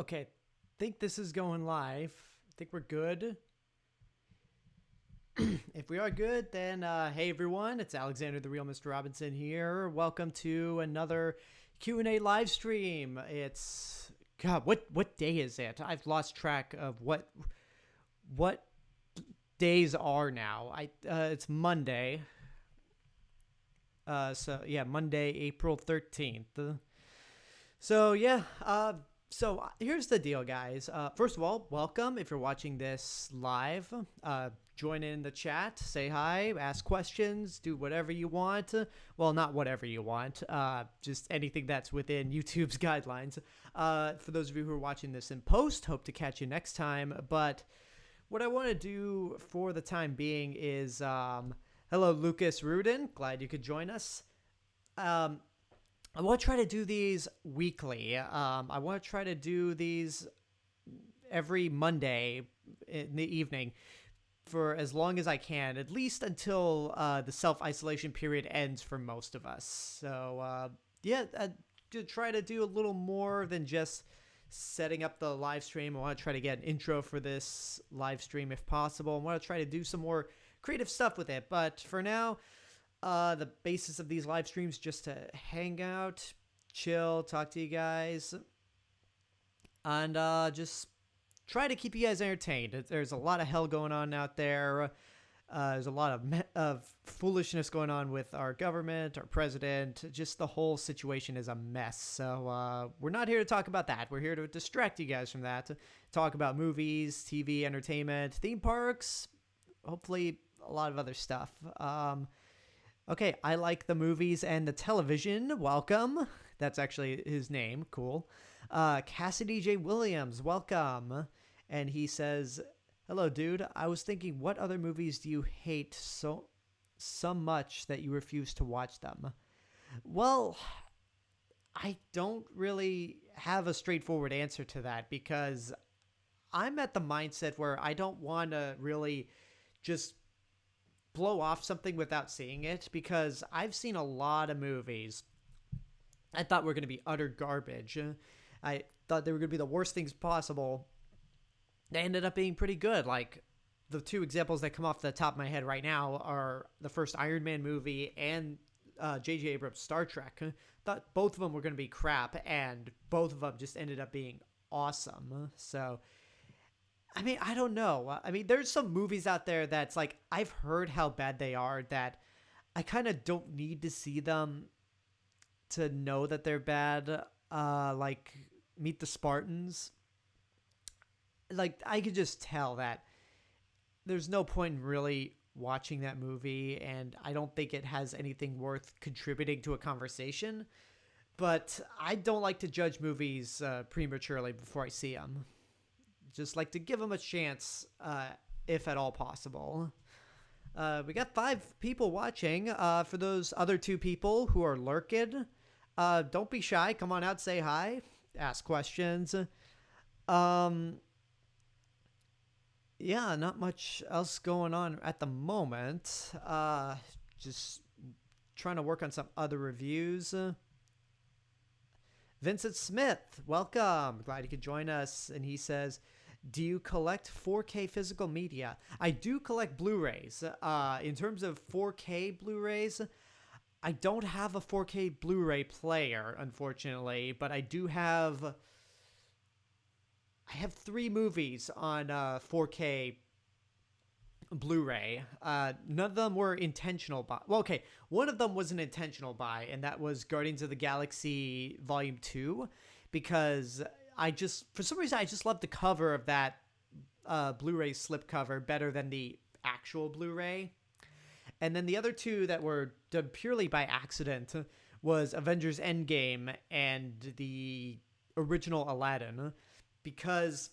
Okay, think this is going live. Think we're good. If we are good, then hey everyone, it's Alexander the Real Mr. Robinson here. Welcome to another Q&A live stream. It's God, what day is it? I've lost track of what days are now. It's Monday. So yeah, Monday, April 13th. So here's the deal, guys. First of all, welcome if you're watching this live. Join in the chat, say hi, ask questions, do whatever you want. Well, not whatever you want, just anything that's within YouTube's guidelines. For those of you who are watching this in post, hope to catch you next time. But what I want to do for the time being is, hello, Lucas Rudin. Glad you could join us. I want to try to do these weekly. I want to try to do these every Monday in the evening for as long as I can, at least until the self-isolation period ends for most of us. So, to try to do a little more than just setting up the live stream. I want to try to get an intro for this live stream if possible. I want to try to do some more creative stuff with it. But for now, the basis of these live streams just to hang out, chill, talk to you guys, and just try to keep you guys entertained. There's a lot of hell going on out there. There's a lot of foolishness going on with our government, our president. Just the whole situation is a mess. So we're not here to talk about that. We're here to distract you guys from that. Talk about movies, TV, entertainment, theme parks, hopefully a lot of other stuff. Okay, I like the movies and the television. Welcome. That's actually his name. Cool. Cassidy J. Williams, welcome. And he says, hello, dude. I was thinking, what other movies do you hate so much that you refuse to watch them? Well, I don't really have a straightforward answer to that because I'm at the mindset where I don't want to really just blow off something without seeing it, because I've seen a lot of movies I thought were going to be utter garbage. I thought they were going to be the worst things possible. They ended up being pretty good. Like, the two examples that come off the top of my head right now are the first Iron Man movie and J.J. Abrams' Star Trek. Thought both of them were going to be crap, and both of them just ended up being awesome. So, I mean, I don't know. I mean, there's some movies out there that's like, I've heard how bad they are that I kind of don't need to see them to know that they're bad. Like Meet the Spartans. Like, I could just tell that there's no point in really watching that movie, and I don't think it has anything worth contributing to a conversation. But I don't like to judge movies prematurely before I see them. Just like to give them a chance, if at all possible. We got 5 people watching. For those other 2 people who are lurking, don't be shy. Come on out, say hi, ask questions. Yeah, not much else going on at the moment. Just trying to work on some other reviews. Vincent Smith, welcome. Glad you could join us. And he says, do you collect 4K physical media? I do collect Blu-rays. In terms of 4K Blu-rays, I don't have a 4K Blu-ray player, unfortunately, but I do have... I have 3 movies on 4K Blu-ray. None of them were intentional buy. Well, okay, one of them was an intentional buy, and that was Guardians of the Galaxy Volume 2, because for some reason, I just love the cover of that Blu-ray slipcover better than the actual Blu-ray. And then the other 2 that were done purely by accident was Avengers Endgame and the original Aladdin, because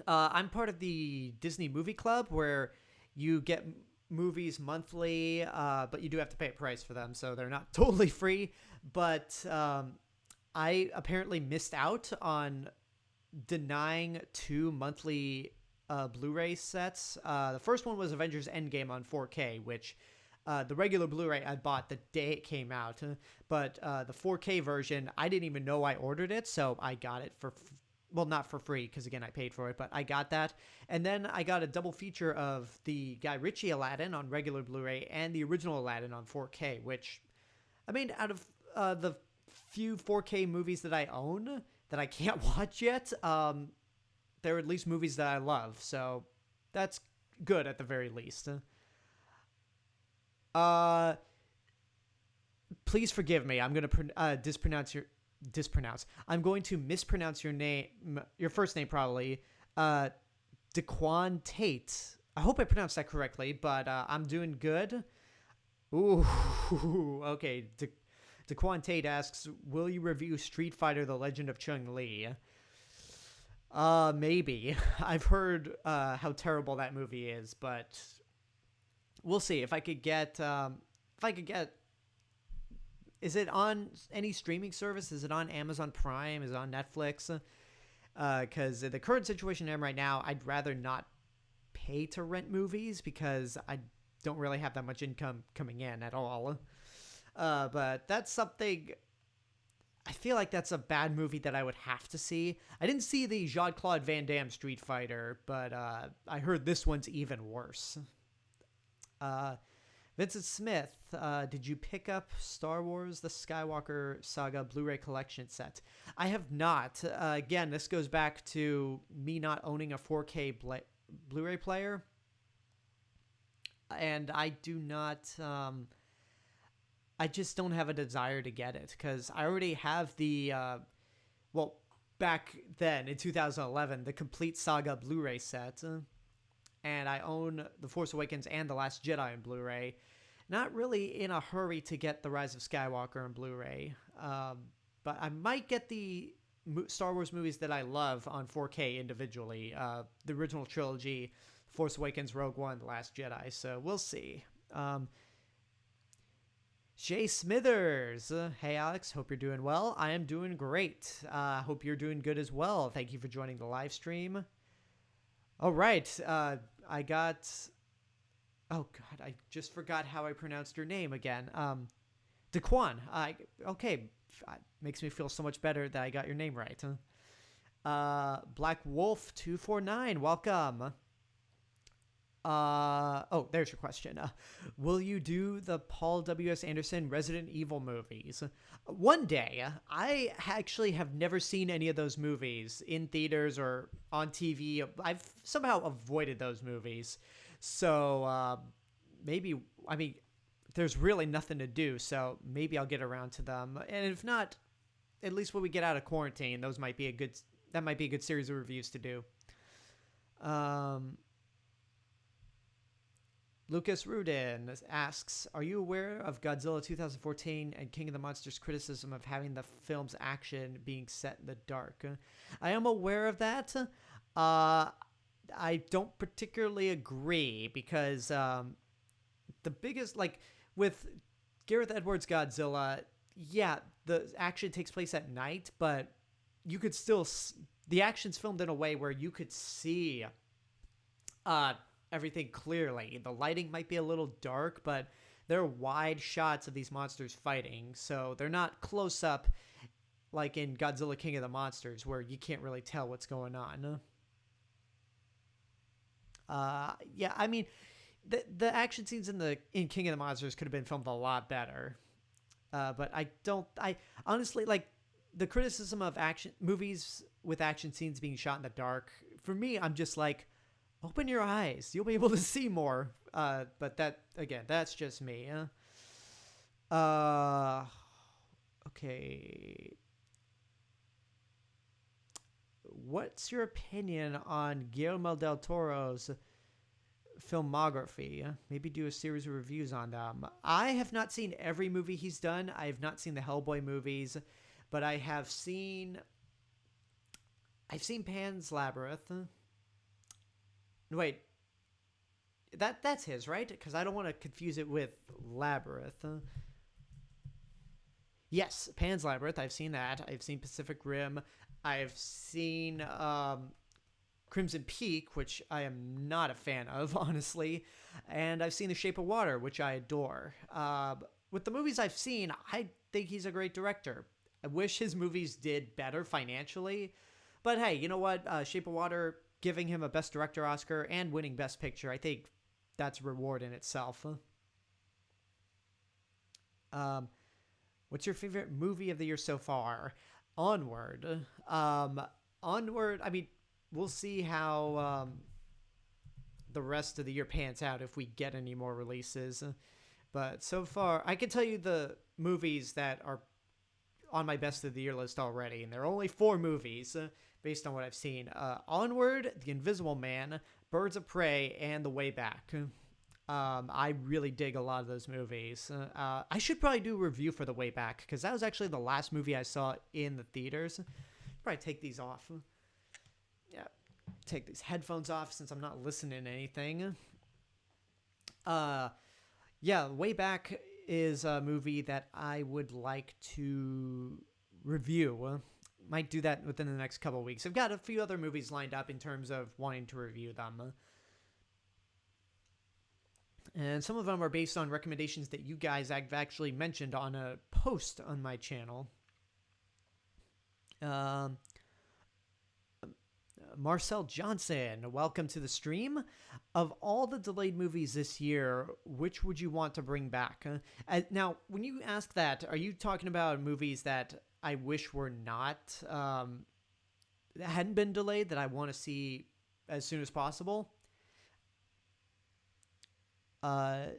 I'm part of the Disney Movie Club, where you get movies monthly, but you do have to pay a price for them, so they're not totally free. But I apparently missed out on denying 2 monthly Blu-ray sets. The first one was Avengers Endgame on 4K, which the regular Blu-ray I bought the day it came out, but the 4K version, I didn't even know I ordered it, so I got it for well, not for free because again I paid for it, but I got that, and then I got a double feature of the Guy Ritchie Aladdin on regular Blu-ray and the original Aladdin on 4K. Which, I mean, out of the few 4K movies that I own that I can't watch yet, they're at least movies that I love, so that's good at the very least. Uh, Please forgive me. I'm gonna dispronounce. I'm going to mispronounce your name, your first name probably. Daquan Tate. I hope I pronounced that correctly, but I'm doing good. Ooh, okay. Daquan Tate asks, "Will you review Street Fighter: The Legend of Chun-Li?" Maybe. I've heard how terrible that movie is, but we'll see if I could get. Is it on any streaming service? Is it on Amazon Prime? Is it on Netflix? Because the current situation I'm right now, I'd rather not pay to rent movies because I don't really have that much income coming in at all. But that's something. I feel like that's a bad movie that I would have to see. I didn't see the Jean-Claude Van Damme Street Fighter, but I heard this one's even worse. Vincent Smith, did you pick up Star Wars The Skywalker Saga Blu-ray collection set? I have not. Again, this goes back to me not owning a 4K Blu-ray player. And I do not... I just don't have a desire to get it because I already have the... well, back then in 2011, the complete Saga Blu-ray set. And I own The Force Awakens and The Last Jedi on Blu-ray. Not really in a hurry to get The Rise of Skywalker on Blu-ray. But I might get the Star Wars movies that I love on 4K individually. The original trilogy, Force Awakens, Rogue One, The Last Jedi. So we'll see. Jay Smithers. Hey, Alex. Hope you're doing well. I am doing great. Hope you're doing good as well. Thank you for joining the live stream. All right. I got... Oh, God. I just forgot how I pronounced your name again. Daquan. Okay. Makes me feel so much better that I got your name right. Black Wolf 249. Welcome. Oh, there's your question. Will you do the Paul W.S. Anderson Resident Evil movies? One day. I actually have never seen any of those movies in theaters or on TV. I've somehow avoided those movies. So, maybe, I mean, there's really nothing to do, so maybe I'll get around to them. And if not, at least when we get out of quarantine, that might be a good series of reviews to do. Lucas Rudin asks, are you aware of Godzilla 2014 and King of the Monsters' criticism of having the film's action being set in the dark? I am aware of that. I don't particularly agree because the biggest, like, with Gareth Edwards' Godzilla, yeah, the action takes place at night, but you could still, the action's filmed in a way where you could see everything clearly. The lighting might be a little dark, but they're wide shots of these monsters fighting, so they're not close up like in Godzilla King of the Monsters where you can't really tell what's going on. Yeah, I mean, the action scenes in King of the Monsters could have been filmed a lot better. But I honestly, like, the criticism of action movies with action scenes being shot in the dark, for me, I'm just like, open your eyes. You'll be able to see more. But that, again, that's just me. Okay. What's your opinion on Guillermo del Toro's filmography? Maybe do a series of reviews on them. I have not seen every movie he's done. I have not seen the Hellboy movies, but I've seen Pan's Labyrinth. Wait, that's his, right? Because I don't want to confuse it with Labyrinth. Yes, Pan's Labyrinth. I've seen that. I've seen Pacific Rim. I've seen Crimson Peak, which I am not a fan of, honestly. And I've seen The Shape of Water, which I adore. With the movies I've seen, I think he's a great director. I wish his movies did better financially, But hey, you know what? Shape of Water giving him a Best Director Oscar and winning Best Picture, I think that's a reward in itself. Um, what's your favorite movie of the year so far? Onward. Onward. I mean, we'll see how the rest of the year pans out if we get any more releases. But so far, I can tell you the movies that are on my best of the year list already, and there are only 4 movies based on what I've seen. Onward, The Invisible Man, Birds of Prey, and The Way Back. I really dig a lot of those movies. I should probably do a review for The Way Back, because that was actually the last movie I saw in the theaters. Probably take these off. Yeah, take these headphones off since I'm not listening to anything. Yeah, Way Back is a movie that I would like to review. Might do that within the next couple of weeks. I've got a few other movies lined up in terms of wanting to review them. And some of them are based on recommendations that you guys have actually mentioned on a post on my channel. Marcel Johnson, welcome to the stream. Of all the delayed movies this year, which would you want to bring back? Now, when you ask that, are you talking about movies that I wish were not, that hadn't been delayed, that I want to see as soon as possible?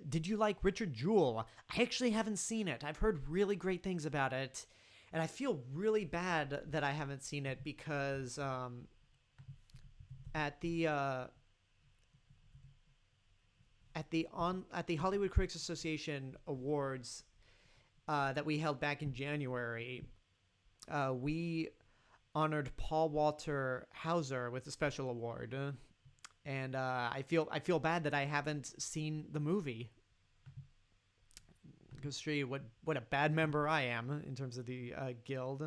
Did you like Richard Jewell? I actually haven't seen it. I've heard really great things about it, and I feel really bad that I haven't seen it because at the Hollywood Critics Association Awards that we held back in January, we honored Paul Walter Hauser with a special award, and I feel bad that I haven't seen the movie. It goes to show you what a bad member I am in terms of the guild.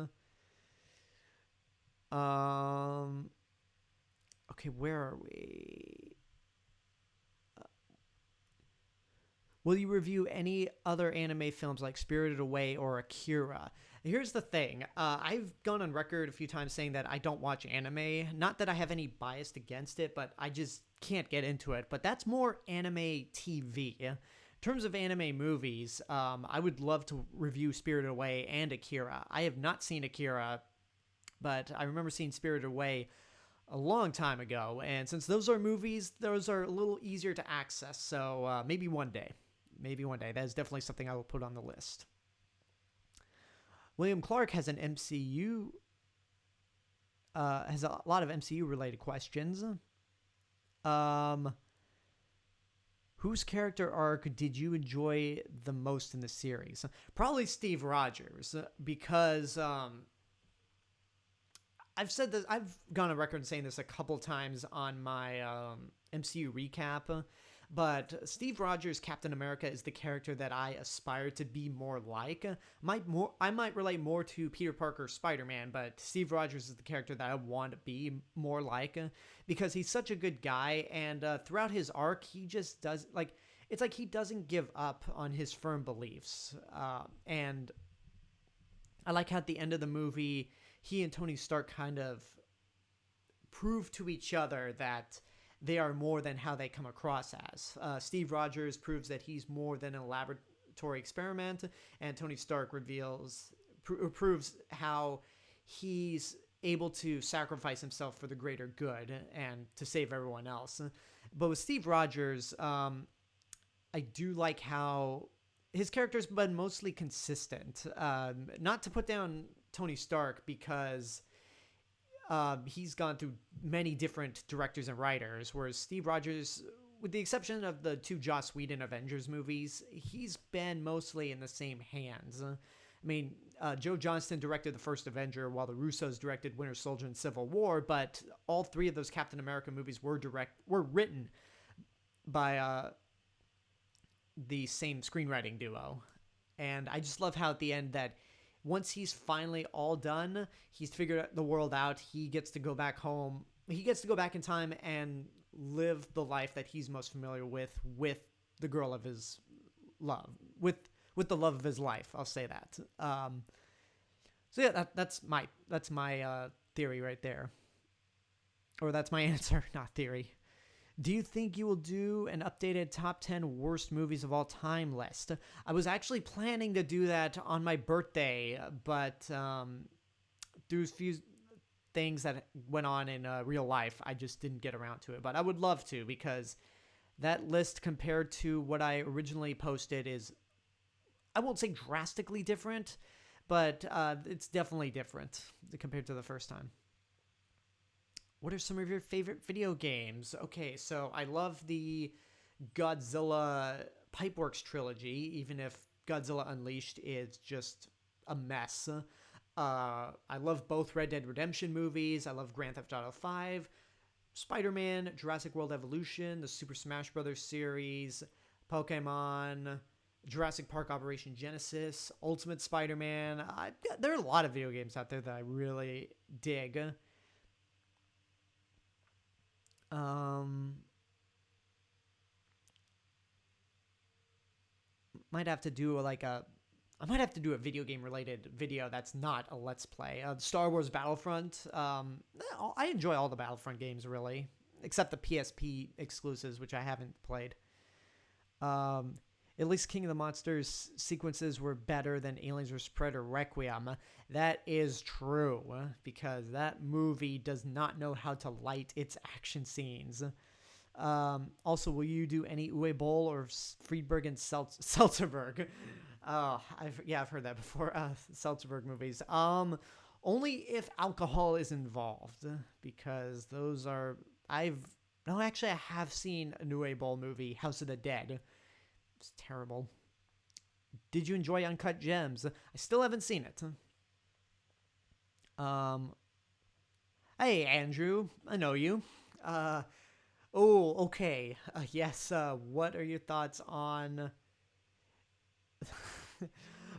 Okay, where are we? Will you review any other anime films like Spirited Away or Akira? Here's the thing. I've gone on record a few times saying that I don't watch anime. Not that I have any bias against it, but I just can't get into it. But that's more anime TV. In terms of anime movies, I would love to review Spirited Away and Akira. I have not seen Akira, but I remember seeing Spirited Away a long time ago. And since those are movies, those are a little easier to access. So maybe one day. Maybe one day. That is definitely something I will put on the list. William Clark has an MCU, has a lot of MCU related questions. Whose character arc did you enjoy the most in the series? Probably Steve Rogers, because I've said this, I've gone on record saying this a couple times on my MCU recap, but Steve Rogers, Captain America, is the character that I aspire to be more like. I might relate more to Peter Parker, Spider-Man, but Steve Rogers is the character that I want to be more like, because he's such a good guy, and throughout his arc, he just does, like, it's like he doesn't give up on his firm beliefs, and I like how at the end of the movie, he and Tony Stark kind of prove to each other that they are more than how they come across as. Steve Rogers proves that he's more than a laboratory experiment, and Tony Stark proves how he's able to sacrifice himself for the greater good and to save everyone else. But with Steve Rogers, I do like how his character's been mostly consistent. Not to put down Tony Stark, because he's gone through many different directors and writers, whereas Steve Rogers, with the exception of the 2 Joss Whedon Avengers movies, he's been mostly in the same hands. I mean, Joe Johnston directed the first Avenger, while the Russos directed Winter Soldier and Civil War, but all 3 of those Captain America movies were written by the same screenwriting duo. And I just love how at the end that once he's finally all done, he's figured the world out, he gets to go back home. He gets to go back in time and live the life that he's most familiar with the girl of his love, with the love of his life. I'll say that. So yeah, that's my theory right there. Or that's my answer, not theory. Do you think you will do an updated top 10 worst movies of all time list? I was actually planning to do that on my birthday, but through a few things that went on in real life, I just didn't get around to it. But I would love to, because that list compared to what I originally posted is, I won't say drastically different, but it's definitely different compared to the first time. What are some of your favorite video games? Okay, so I love the Godzilla Pipeworks trilogy, even if Godzilla Unleashed is just a mess. I love both Red Dead Redemption movies. I love Grand Theft Auto 5, Spider-Man, Jurassic World Evolution, the Super Smash Bros. Series, Pokemon, Jurassic Park Operation Genesis, Ultimate Spider-Man. There are a lot of video games out there that I really dig. Might have to do I might have to do a video game related video that's not a let's play. Star Wars Battlefront. I enjoy all the Battlefront games really, except the PSP exclusives, which I haven't played. At least King of the Monsters sequences were better than Aliens vs. Predator Requiem. That is true, because that movie does not know how to light its action scenes. Also, will you do any Uwe Boll or Friedberg and Seltzerberg? I've heard that before. Seltzerberg movies. Only if alcohol is involved, because those are I have seen a Uwe Boll movie, House of the Dead. It's terrible. Did you enjoy Uncut Gems? I still haven't seen it. Hey Andrew, I know you. Okay. Yes. What are your thoughts on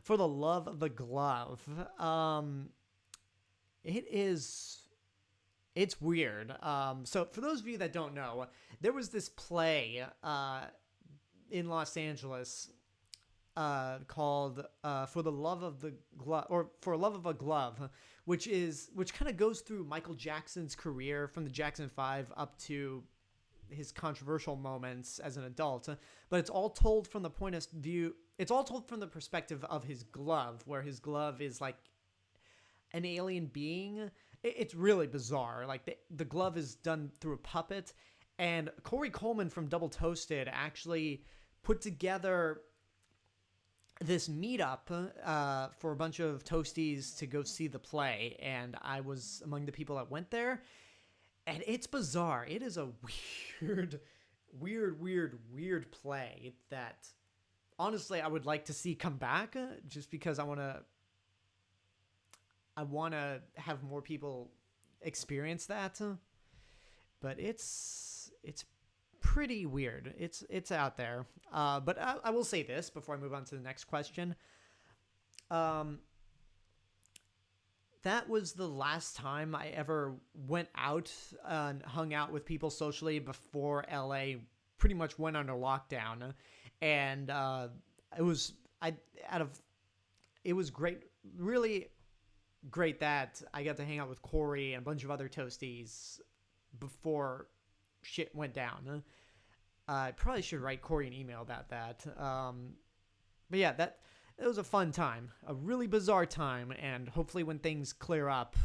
For the Love of the Glove? It's weird. So for those of you that don't know, there was this play in Los Angeles called For the Love of the Glove, or For Love of a Glove, which kind of goes through Michael Jackson's career from the Jackson 5 up to his controversial moments as an adult, but it's all told from the point of view. It's all told from the perspective of his glove, where his glove is like an alien being. It's really bizarre. Like the glove is done through a puppet, and Corey Coleman from Double Toasted actually put together this meetup for a bunch of toasties to go see the play, and I was among the people that went there. And it's bizarre. It is a weird play that, honestly, I would like to see come back, just because I want to have more people experience that. But it's pretty weird. It's out there. But I will say this before I move on to the next question. That was the last time I ever went out and hung out with people socially before LA pretty much went under lockdown. And it was great, really great that I got to hang out with Corey and a bunch of other toasties before shit went down. I probably should write Corey an email about that. But yeah, it was a fun time, a really bizarre time, and hopefully when things clear up,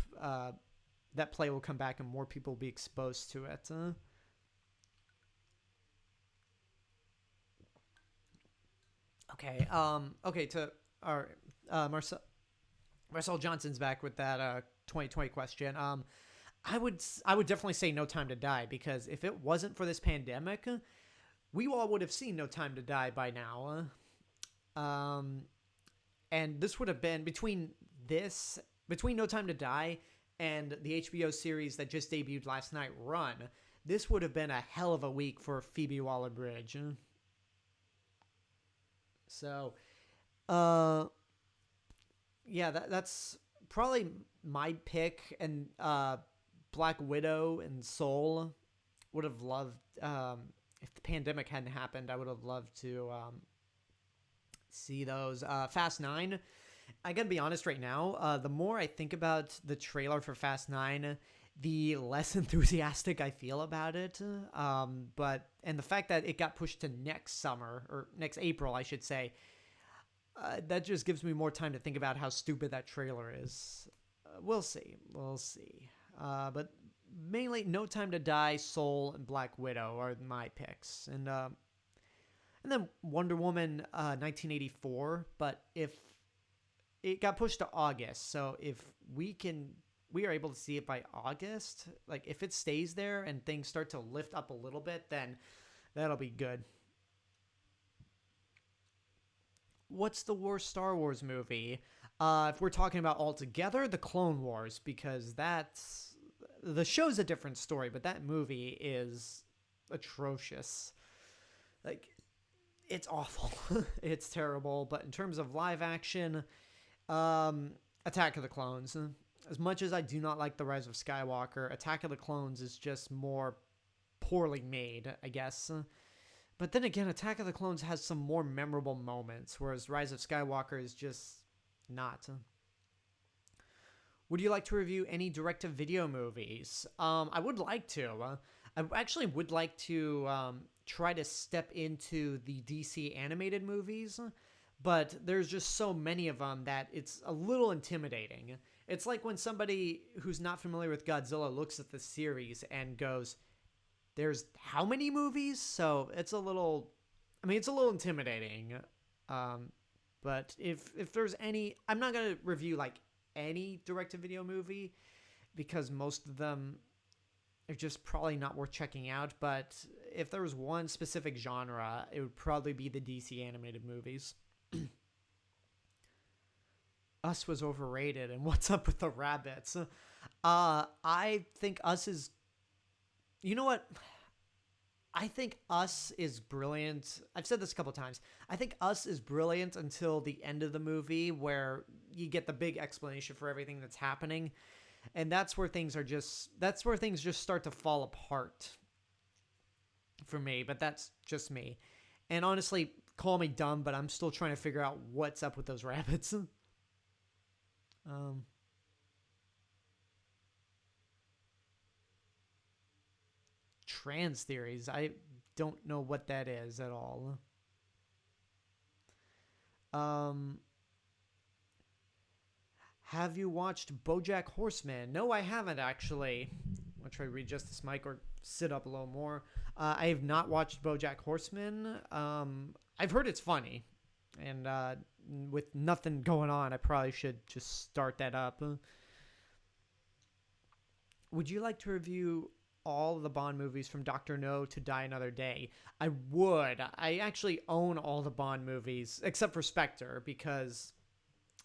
that play will come back and more people will be exposed to it. Okay. To our Marcel Johnson's back with that 2020 question. I would definitely say No Time to Die, because if it wasn't for this pandemic, we all would have seen No Time to Die by now. And this would have been between No Time to Die and the HBO series that just debuted last night, Run. This would have been a hell of a week for Phoebe Waller-Bridge. So, yeah, that's probably my pick. And Black Widow and Soul would have loved. If the pandemic hadn't happened, I would have loved to see those. Fast 9, I gotta be honest right now, the more I think about the trailer for Fast 9, the less enthusiastic I feel about it. And the fact that it got pushed to next summer, or next April, I should say, that just gives me more time to think about how stupid that trailer is. We'll see. We'll see. But mainly No Time to Die, Soul, and Black Widow are my picks. And then Wonder Woman 1984. But if it got pushed to August, so if we are able to see it by August, like if it stays there and things start to lift up a little bit, then that'll be good. What's the worst Star Wars movie? If we're talking about altogether, the Clone Wars, because the show's a different story, but that movie is atrocious. Like, it's awful. It's terrible. But in terms of live action, Attack of the Clones. As much as I do not like The Rise of Skywalker, Attack of the Clones is just more poorly made, I guess. But then again, Attack of the Clones has some more memorable moments, whereas Rise of Skywalker is just not. Would you like to review any direct-to-video movies? I would like to. I actually would like to try to step into the DC animated movies, but there's just so many of them that it's a little intimidating. It's like when somebody who's not familiar with Godzilla looks at the series and goes, there's how many movies? So it's a little intimidating. But if there's any, I'm not going to review like any direct-to-video movie because most of them are just probably not worth checking out. But if there was one specific genre, it would probably be the DC animated movies. Us was overrated, and what's up with the rabbits? I think Us is... You know what? I think Us is brilliant. I've said this a couple times. I think Us is brilliant until the end of the movie where you get the big explanation for everything that's happening. And that's where things just start to fall apart for me, but that's just me. And honestly, call me dumb, but I'm still trying to figure out what's up with those rabbits. Trans theories. I don't know what that is at all. Have you watched BoJack Horseman? No, I haven't actually. I'm gonna try to readjust this mic or sit up a little more. I have not watched BoJack Horseman. I've heard it's funny, and with nothing going on, I probably should just start that up. Would you like to review all the Bond movies from Dr. No to Die Another Day? I would. I actually own all the Bond movies, except for Spectre, because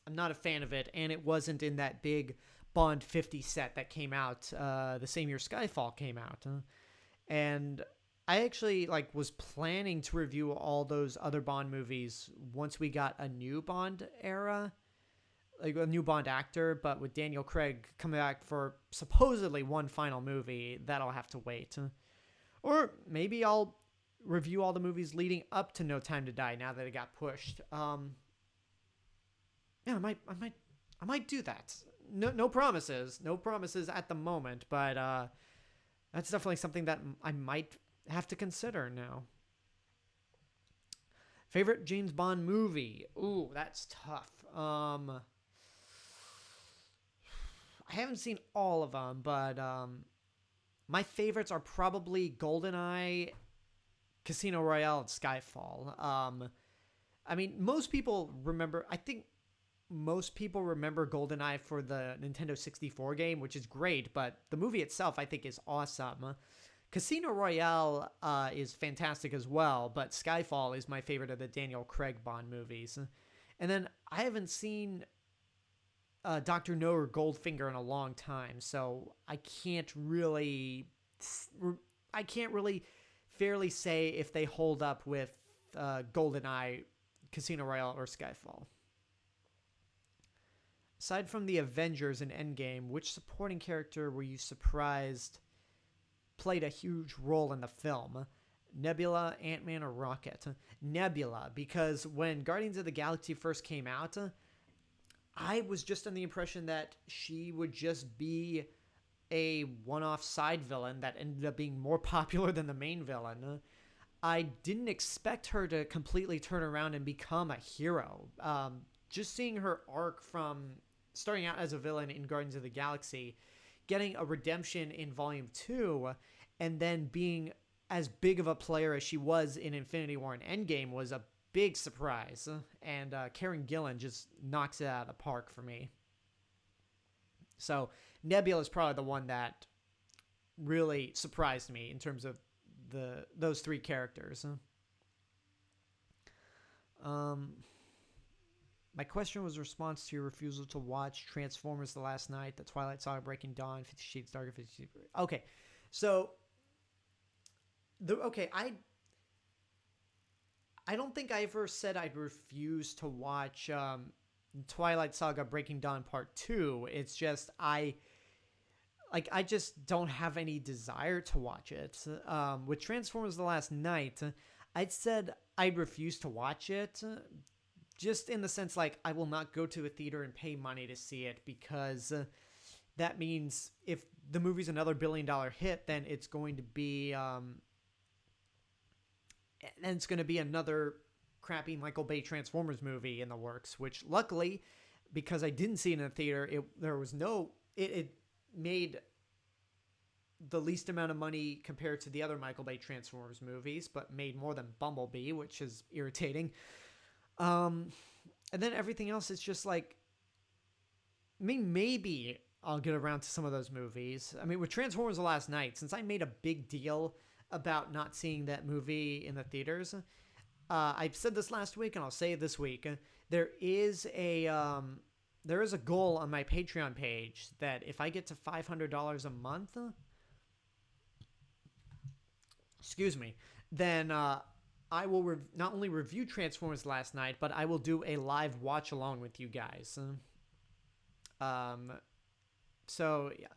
I'm not a fan of it, and it wasn't in that big Bond 50 set that came out the same year Skyfall came out. And I actually was planning to review all those other Bond movies once we got a new Bond era, like a new Bond actor, but with Daniel Craig coming back for supposedly one final movie, that'll have to wait. Or maybe I'll review all the movies leading up to No Time to Die now that it got pushed. Yeah, I might do that. No promises at the moment, but that's definitely something that I might have to consider now. Favorite James Bond movie? Ooh, that's tough. I haven't seen all of them, but my favorites are probably GoldenEye, Casino Royale, and Skyfall. I mean, most people remember GoldenEye for the Nintendo 64 game, which is great, but the movie itself I think is awesome. Casino Royale is fantastic as well, but Skyfall is my favorite of the Daniel Craig Bond movies. And then I haven't seen Dr. No or Goldfinger in a long time, so I can't really fairly say if they hold up with GoldenEye, Casino Royale, or Skyfall. Aside from the Avengers and Endgame, which supporting character were you surprised played a huge role in the film? Nebula, Ant-Man, or Rocket? Nebula, because when Guardians of the Galaxy first came out, I was just under the impression that she would just be a one-off side villain that ended up being more popular than the main villain. I didn't expect her to completely turn around and become a hero. Just seeing her arc from starting out as a villain in Guardians of the Galaxy, getting a redemption in Volume 2, and then being as big of a player as she was in Infinity War and Endgame was a big surprise. And Karen Gillan just knocks it out of the park for me. So Nebula is probably the one that really surprised me in terms of those three characters. My question was a response to your refusal to watch Transformers The Last Night, The Twilight Saga, Breaking Dawn, 50 Shades Darker, 50 Shades... Okay, so... I don't think I ever said I'd refuse to watch Twilight Saga Breaking Dawn Part 2. It's just I just don't have any desire to watch it. With Transformers The Last Night, I'd said I'd refuse to watch it, just in the sense like I will not go to a theater and pay money to see it, because that means if the movie's another $1 billion hit, then it's going to be another crappy Michael Bay Transformers movie in the works, which luckily, because I didn't see it in a theater, it made the least amount of money compared to the other Michael Bay Transformers movies, but made more than Bumblebee, which is irritating. And then everything else is just like, I mean, maybe I'll get around to some of those movies. I mean, with Transformers The Last Night, since I made a big deal about not seeing that movie in the theaters, I said this last week and I'll say it this week. There is a goal on my Patreon page that if I get to $500 a month, then I will not only review Transformers Last Night, but I will do a live watch along with you guys. So yeah,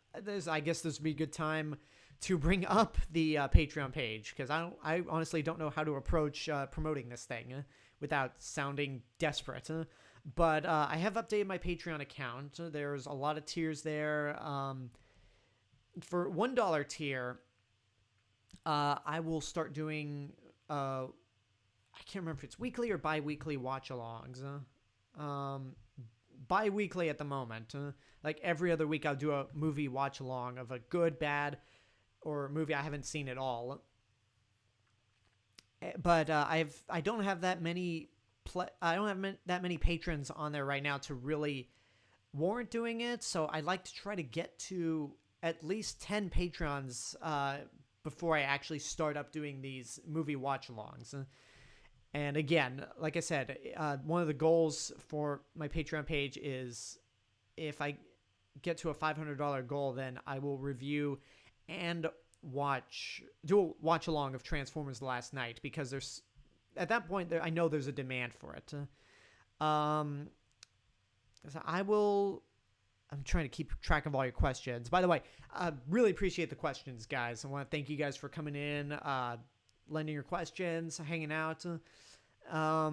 I guess this would be a good time to bring up the Patreon page, because I honestly don't know how to approach promoting this thing without sounding desperate. But I have updated my Patreon account. There's a lot of tiers there. For $1 tier, I will start doing I can't remember if it's weekly or bi-weekly watch-alongs. Bi-weekly at the moment. Like every other week I'll do a movie watch-along of a good, bad, or a movie I haven't seen at all. But I don't have that many that many patrons on there right now to really warrant doing it. So I'd like to try to get to at least 10 patrons before I actually start up doing these movie watch-alongs. And again, like I said, one of the goals for my Patreon page is if I get to a $500 goal, then I will review and do a watch-along of Transformers The Last Night, because at that point, I know there's a demand for it. So I'm trying to keep track of all your questions. By the way, I really appreciate the questions, guys. I want to thank you guys for coming in, lending your questions, hanging out. I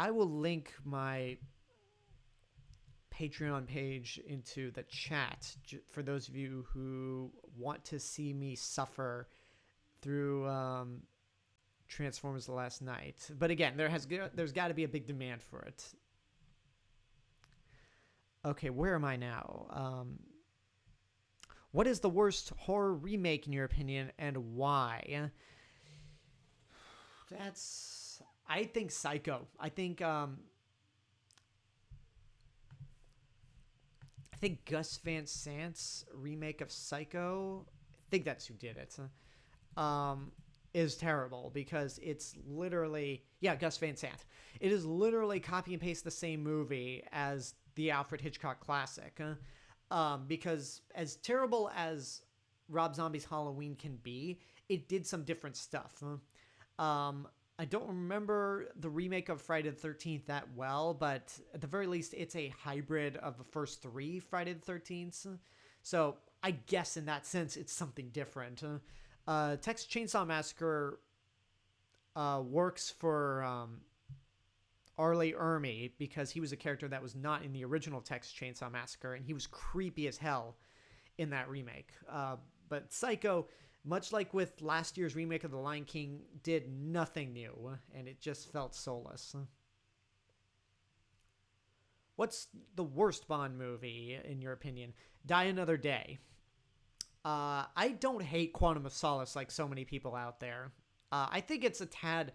will link my Patreon page into the chat for those of you who want to see me suffer through Transformers The Last Night. But again, there's got to be a big demand for it. Okay, where am I now? What is the worst horror remake in your opinion, and why? I think Psycho. I think Gus Van Sant's remake of Psycho, I think that's who did it, is terrible, because it's literally, Gus Van Sant. It is literally copy and paste the same movie as the Alfred Hitchcock classic. Because as terrible as Rob Zombie's Halloween can be, it did some different stuff. I don't remember the remake of Friday the 13th that well, but at the very least, it's a hybrid of the first 3 Friday the 13th. So I guess in that sense, it's something different. Texas Chainsaw Massacre works for Arlie Ermy, because he was a character that was not in the original Texas Chainsaw Massacre, and he was creepy as hell in that remake. But Psycho, much like with last year's remake of The Lion King, did nothing new, and it just felt soulless. What's the worst Bond movie, in your opinion? Die Another Day. I don't hate Quantum of Solace like so many people out there. I think it's a tad...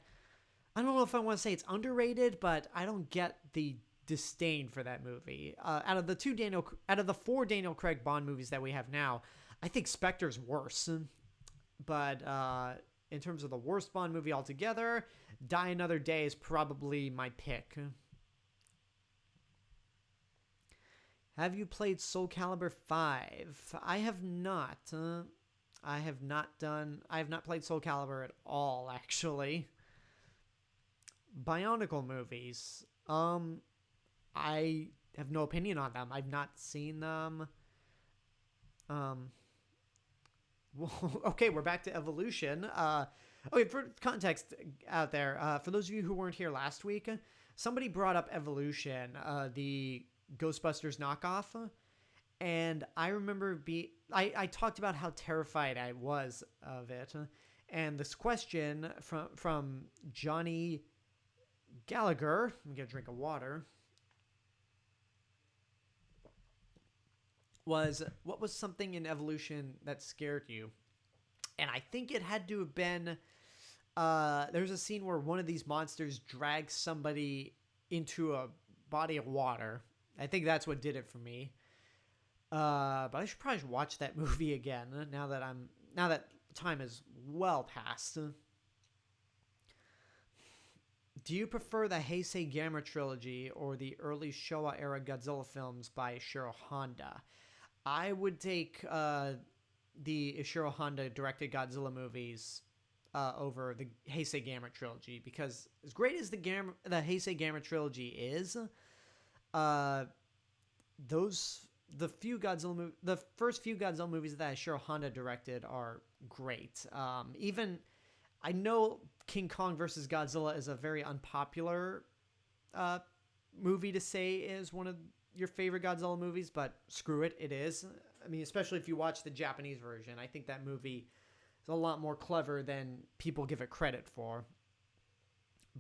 I don't know if I want to say it's underrated, but I don't get the disdain for that movie. Out of the 4 Daniel Craig Bond movies that we have now, I think Spectre's worse. But in terms of the worst Bond movie altogether, Die Another Day is probably my pick. Have you played Soul Calibur 5? I have not. I have not played Soul Calibur at all, actually. Bionicle movies. I have no opinion on them. I've not seen them. Okay, we're back to Evolution. Okay, for context out there, for those of you who weren't here last week, somebody brought up Evolution, the Ghostbusters knockoff, and I remember I talked about how terrified I was of it, and this question from Johnny Gallagher, let me get a drink of water, was, what was something in Evolution that scared you? And I think it had to have been, there's a scene where one of these monsters drags somebody into a body of water. I think that's what did it for me. But I should probably watch that movie again now that time is well past. Do you prefer the Heisei Gamera trilogy or the early Showa era Godzilla films by Ishiro Honda? I would take the Ishiro Honda directed Godzilla movies over the Heisei Gamera trilogy, because as great as the Heisei Gamera trilogy is, the first few Godzilla movies that Ishiro Honda directed are great. Even I know King Kong versus Godzilla is a very unpopular movie to say is one of your favorite Godzilla movies, but screw it, it is. I mean, especially if you watch the Japanese version, I think that movie is a lot more clever than people give it credit for.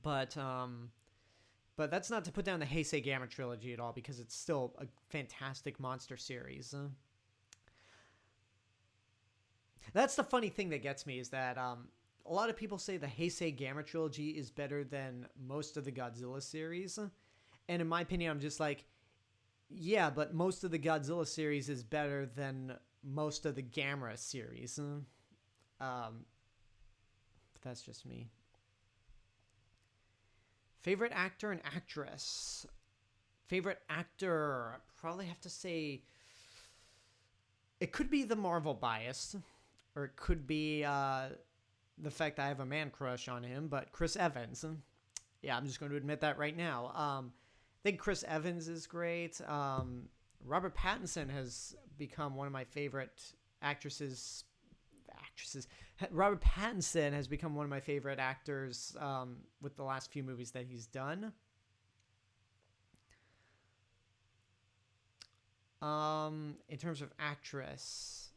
But that's not to put down the Heisei Gamera trilogy at all, because it's still a fantastic monster series. That's the funny thing that gets me, is that a lot of people say the Heisei Gamera trilogy is better than most of the Godzilla series. And in my opinion, I'm just like, yeah, but most of the Godzilla series is better than most of the Gamera series. But that's just me. Favorite actor and actress. Favorite actor, I probably have to say, it could be the Marvel bias, or it could be the fact that I have a man crush on him, but Chris Evans. Yeah, I'm just going to admit that right now. I think Chris Evans is great. Robert Pattinson has become one of my favorite actresses. Robert Pattinson has become one of my favorite actors with the last few movies that he's done. In terms of actresses,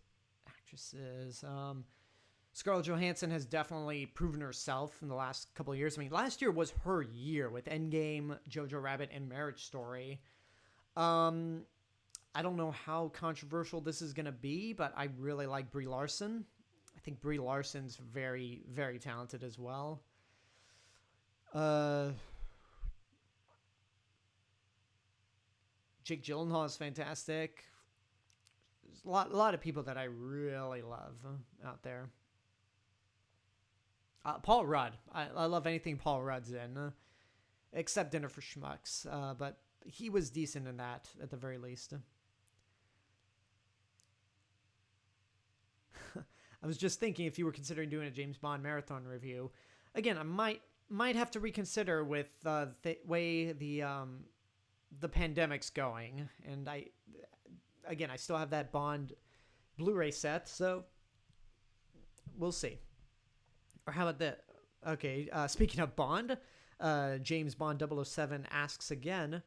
Scarlett Johansson has definitely proven herself in the last couple of years. I mean, last year was her year with Endgame, Jojo Rabbit, and Marriage Story. I don't know how controversial this is going to be, but I really like Brie Larson. I think Brie Larson's very, very talented as well. Jake Gyllenhaal is fantastic. There's a lot of people that I really love out there. Paul Rudd. I love anything Paul Rudd's in, except Dinner for Schmucks. But he was decent in that, at the very least. I was just thinking, if you were considering doing a James Bond marathon review, again, I might have to reconsider with the way the pandemic's going, and I still have that Bond Blu-ray set, so we'll see. Or how about that? Okay, speaking of Bond, James Bond 007 asks again,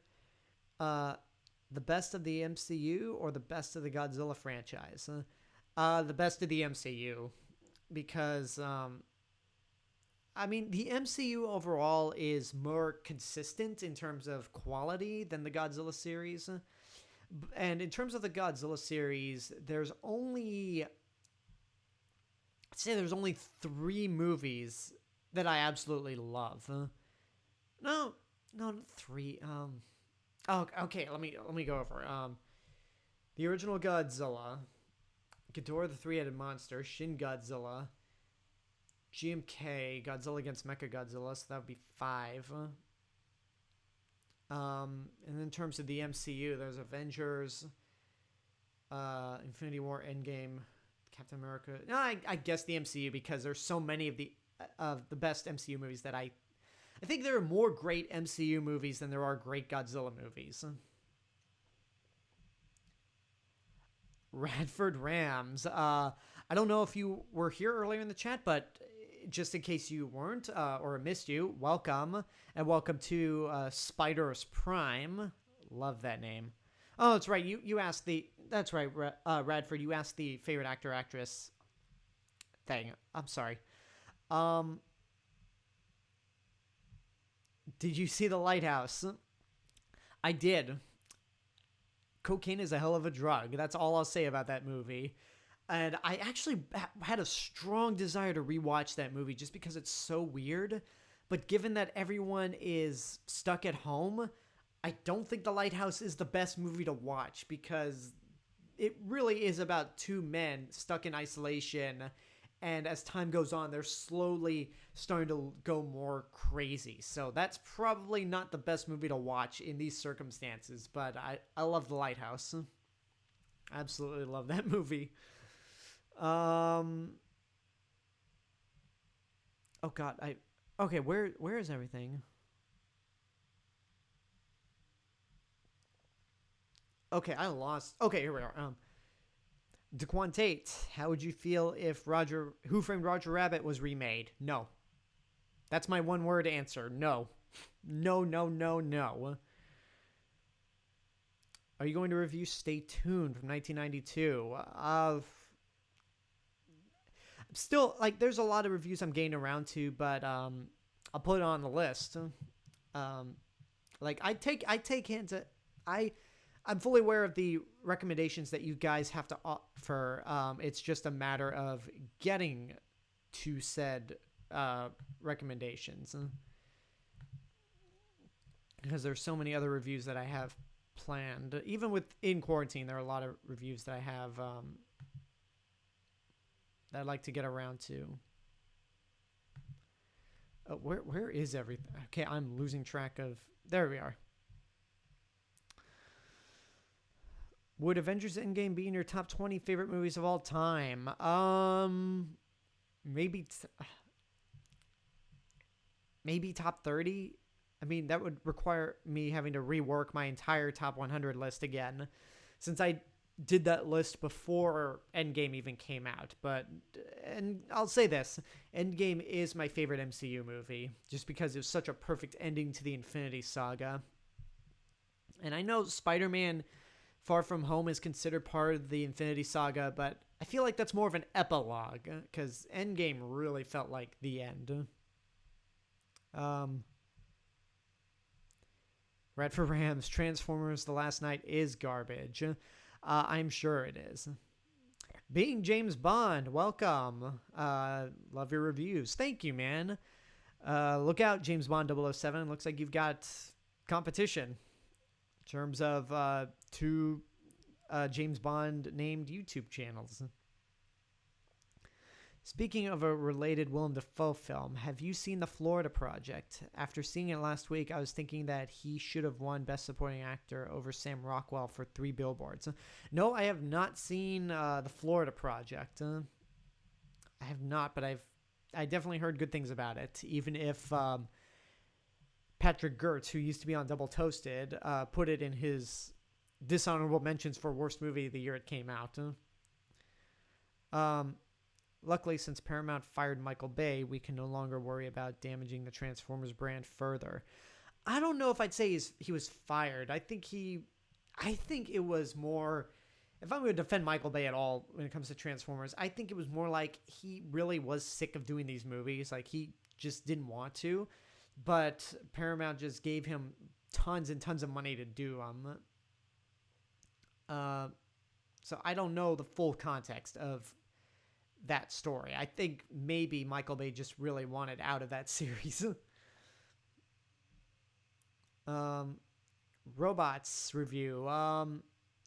the best of the MCU or the best of the Godzilla franchise? The best of the MCU, because I mean, the MCU overall is more consistent in terms of quality than the Godzilla series. And in terms of the Godzilla series, there's only, I'd say there's only 3 movies that I absolutely love. No, not 3. Oh, okay. Let me go over. The original Godzilla, Ghidorah the Three-Headed Monster, Shin Godzilla, GMK, Godzilla against Mechagodzilla, so that would be 5. And in terms of the MCU, there's Avengers, Infinity War, Endgame, Captain America. No, I guess the MCU, because there's so many of the best MCU movies that I think there are more great MCU movies than there are great Godzilla movies. Radford Rams. I don't know if you were here earlier in the chat, but just in case you weren't or missed you, welcome. And welcome to Spider's Prime. Love that name. Oh, that's right. You asked the... That's right, Radford. You asked the favorite actor, actress thing. I'm sorry. Did you see The Lighthouse? I did. Cocaine is a hell of a drug. That's all I'll say about that movie. And I actually had a strong desire to rewatch that movie just because it's so weird. But given that everyone is stuck at home, I don't think The Lighthouse is the best movie to watch, because it really is about 2 men stuck in isolation. And as time goes on, they're slowly starting to go more crazy. So that's probably not the best movie to watch in these circumstances. But I love The Lighthouse. Absolutely love that movie. Oh God, okay. Where is everything? Okay, I lost. Okay, here we are. DeQuan Tate, how would you feel if Who Framed Roger Rabbit was remade? No. That's my one word answer. No. No, no, no, no. Are you going to review Stay Tuned from 1992? Still, like, there's a lot of reviews I'm getting around to, but I'll put it on the list. Like, I take hints. I'm fully aware of the recommendations that you guys have to offer. It's just a matter of getting to said recommendations, because there's so many other reviews that I have planned. Even within quarantine, there are a lot of reviews that I have that I'd like to get around to. Where is everything? Okay, I'm losing track of... There we are. Would Avengers Endgame be in your top 20 favorite movies of all time? Maybe top 30. I mean, that would require me having to rework my entire top 100 list again, since I did that list before Endgame even came out. And I'll say this, Endgame is my favorite MCU movie, just because it was such a perfect ending to the Infinity Saga. And I know Spider-Man Far From Home is considered part of the Infinity Saga, but I feel like that's more of an epilogue, because Endgame really felt like the end. Red for Rams, Transformers The Last Night is garbage. I'm sure it is. Being James Bond, welcome. Love your reviews. Thank you, man. Look out, James Bond 007. Looks like you've got competition in terms of 2 James Bond named YouTube channels. Speaking of a related Willem Dafoe film, have you seen The Florida Project? After seeing it last week, I was thinking that he should have won Best Supporting Actor over Sam Rockwell for 3 Billboards. No, I have not seen The Florida Project. I have not, but I definitely heard good things about it, even if Patrick Gertz, who used to be on Double Toasted, put it in his dishonorable mentions for worst movie the year it came out. Luckily, since Paramount fired Michael Bay, we can no longer worry about damaging the Transformers brand further. I don't know if I'd say he was fired. I think it was more. If I'm going to defend Michael Bay at all when it comes to Transformers, I think it was more like he really was sick of doing these movies. Like he just didn't want to, but Paramount just gave him tons and tons of money to do them. So I don't know the full context of that story. I think maybe Michael Bay just really wanted out of that series. Robots review.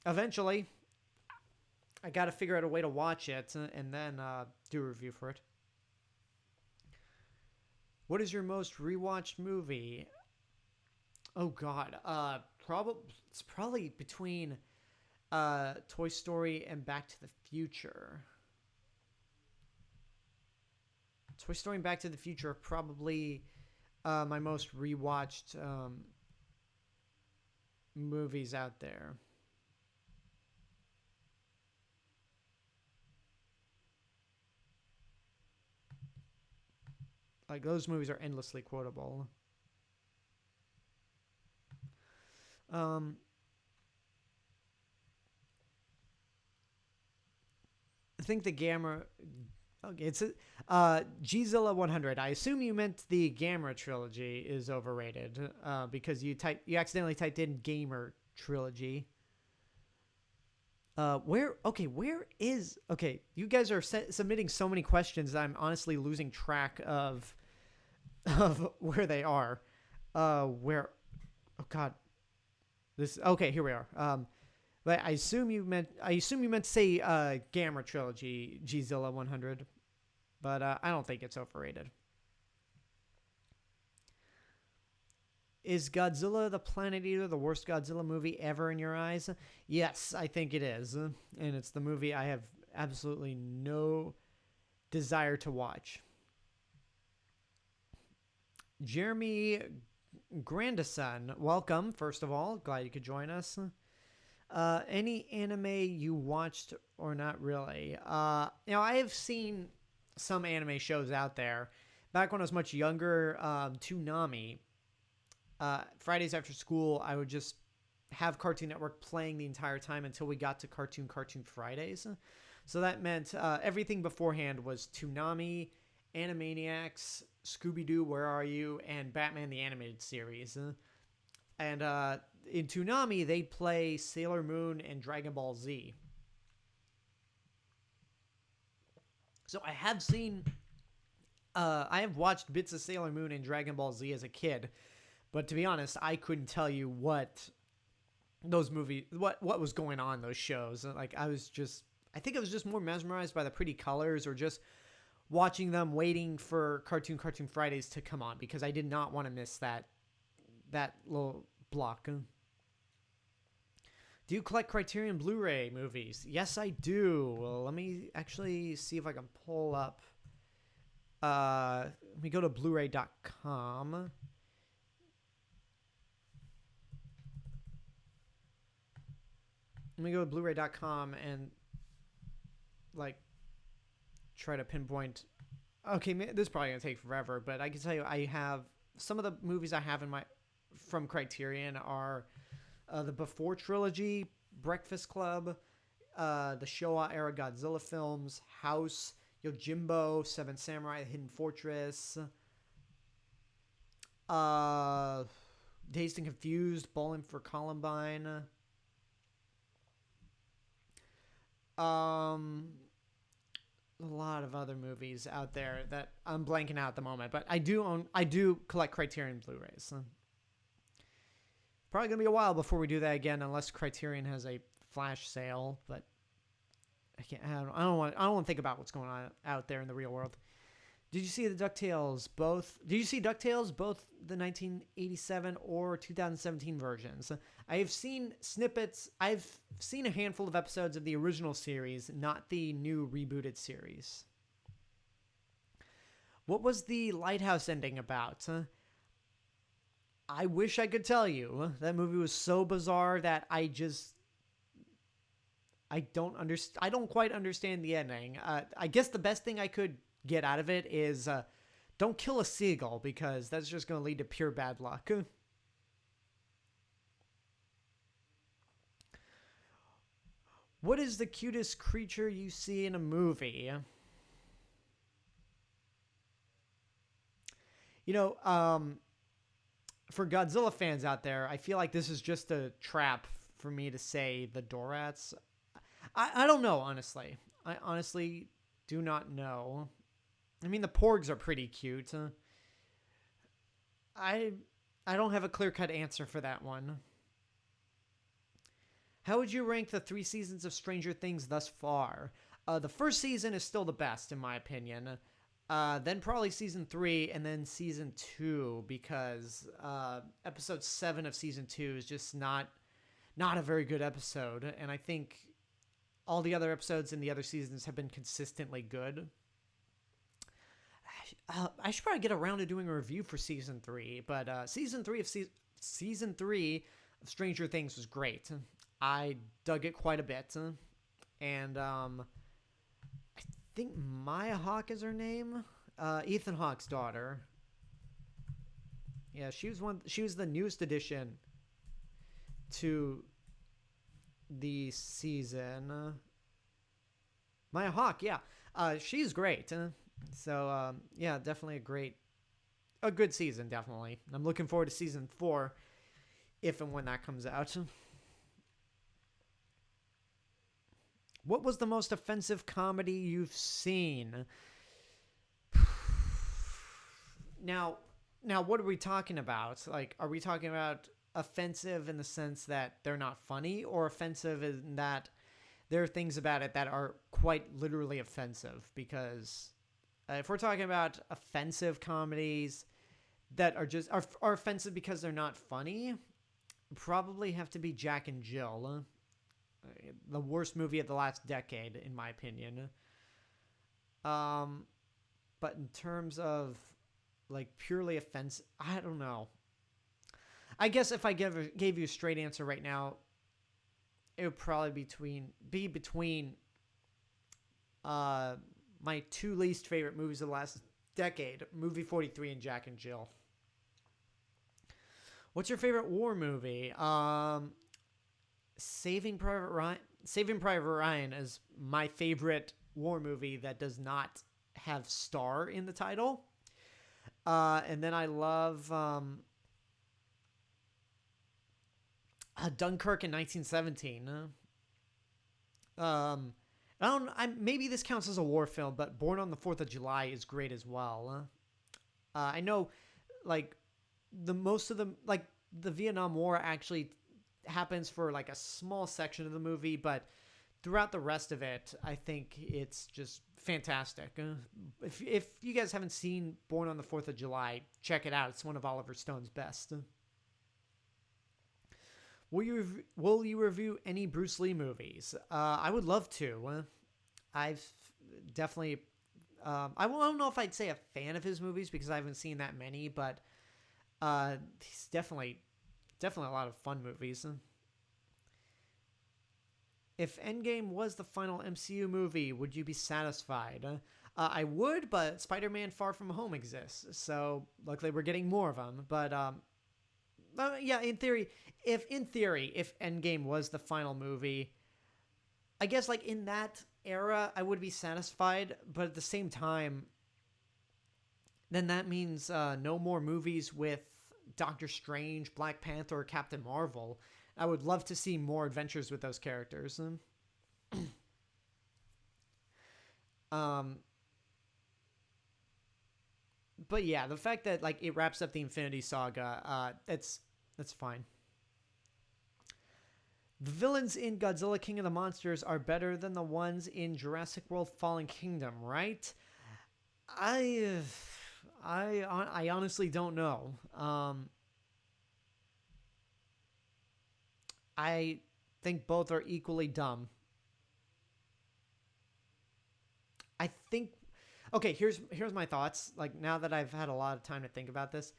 Eventually, I got to figure out a way to watch it and then do a review for it. What is your most rewatched movie? Oh God, it's probably between Toy Story and Back to the Future. Toy Story and Back to the Future are probably my most rewatched movies out there. Like, those movies are endlessly quotable. I think the Gamma... Okay, it's Gzilla 100. I assume you meant the Gamma trilogy is overrated because you accidentally typed in Gamer trilogy. Where is... Okay, you guys are submitting so many questions that I'm honestly losing track of where they are. Where... Oh, God. Okay, here we are. But I assume you meant to say Gamma trilogy, Gzilla 100. But I don't think it's overrated. Is Godzilla the Planet Eater the worst Godzilla movie ever in your eyes? Yes, I think it is. And it's the movie I have absolutely no desire to watch. Jeremy Grandison, welcome, first of all. Glad you could join us. Any anime you watched or not really? I have seen some anime shows out there. Back when I was much younger, Toonami. Fridays after school, I would just have Cartoon Network playing the entire time until we got to Cartoon Fridays. So that meant everything beforehand was Toonami, Animaniacs, Scooby-Doo, Where Are You, and Batman the Animated Series. And in Toonami, they'd play Sailor Moon and Dragon Ball Z. So I have watched bits of Sailor Moon and Dragon Ball Z as a kid. But to be honest, I couldn't tell you what those movies, what was going on in those shows. Like, I think I was just more mesmerized by the pretty colors or just watching them, waiting for Cartoon Fridays to come on because I did not want to miss that little block. Do you collect Criterion Blu-ray movies? Yes, I do. Well, let me actually see if I can pull up. Let me go to Blu-ray.com. Let me go to Blu-ray.com and try to pinpoint. Okay, this is probably gonna take forever, but I can tell you, I have some of the movies I have from Criterion are the Before trilogy, Breakfast Club, the Showa era Godzilla films, House, Yojimbo, Seven Samurai, Hidden Fortress, Dazed and Confused, Bowling for Columbine. A lot of other movies out there that I'm blanking out at the moment, but I do collect Criterion Blu-rays. Probably gonna be a while before we do that again, unless Criterion has a flash sale. But I don't want to think about what's going on out there in the real world. Did you see DuckTales, both the 1987 or 2017 versions? I have seen snippets. I've seen a handful of episodes of the original series, not the new rebooted series. What was the Lighthouse ending about? I wish I could tell you. That movie was so bizarre that I I don't quite understand the ending. I guess the best thing I could get out of it is don't kill a seagull, because that's just going to lead to pure bad luck. What is the cutest creature you see in a movie? You know, for Godzilla fans out there, I feel like this is just a trap for me to say the Dorats. I don't know, honestly. I honestly do not know. I mean, the Porgs are pretty cute. I I don't have a clear-cut answer for that one. How would you rank the 3 seasons of Stranger Things thus far? The first season is still the best, in my opinion. Then probably season 3, and then season 2, because episode 7 of season 2 is just not a very good episode, and I think all the other episodes in the other seasons have been consistently good. I should probably get around to doing a review for season 3, but season 3 of Stranger Things was great. I dug it quite a bit, and I think Maya Hawke is her name, Ethan Hawke's daughter. Yeah, she was one. She was the newest addition to the season. Maya Hawke, yeah, she's great. So yeah, definitely a good season. Definitely, I'm looking forward to season 4, if and when that comes out. What was the most offensive comedy you've seen? Now, what are we talking about? Like, are we talking about offensive in the sense that they're not funny, or offensive in that there are things about it that are quite literally offensive? Because if we're talking about offensive comedies that are offensive because they're not funny, probably have to be Jack and Jill. The worst movie of the last decade, in my opinion. But in terms of like purely offensive, I don't know. I guess if I gave you a straight answer right now, it would probably be between my 2 least favorite movies of the last decade, Movie 43 and Jack and Jill. What's your favorite war movie? Saving Private Ryan. Saving Private Ryan is my favorite war movie that does not have star in the title. And then I love Dunkirk in 1917. Maybe this counts as a war film, but Born on the 4th of July is great as well. I know, like, the Vietnam War actually happens for like a small section of the movie, but throughout the rest of it, I think it's just fantastic. If you guys haven't seen Born on the 4th of July, check it out. It's one of Oliver Stone's best. Will you review any Bruce Lee movies? I would love to. I've definitely. I don't know if I'd say a fan of his movies because I haven't seen that many, but he's definitely a lot of fun movies. If Endgame was the final MCU movie, would you be satisfied? I would, but Spider-Man Far From Home exists, so luckily we're getting more of them. But yeah, in theory, if Endgame was the final movie, I guess like in that era, I would be satisfied. But at the same time, then that means no more movies with Doctor Strange, Black Panther, or Captain Marvel. I would love to see more adventures with those characters. But yeah, the fact that like it wraps up the Infinity Saga, that's fine. The villains in Godzilla King of the Monsters are better than the ones in Jurassic World Fallen Kingdom, right? I honestly don't know. I think both are equally dumb. I think okay, here's my thoughts. Like now that I've had a lot of time to think about this,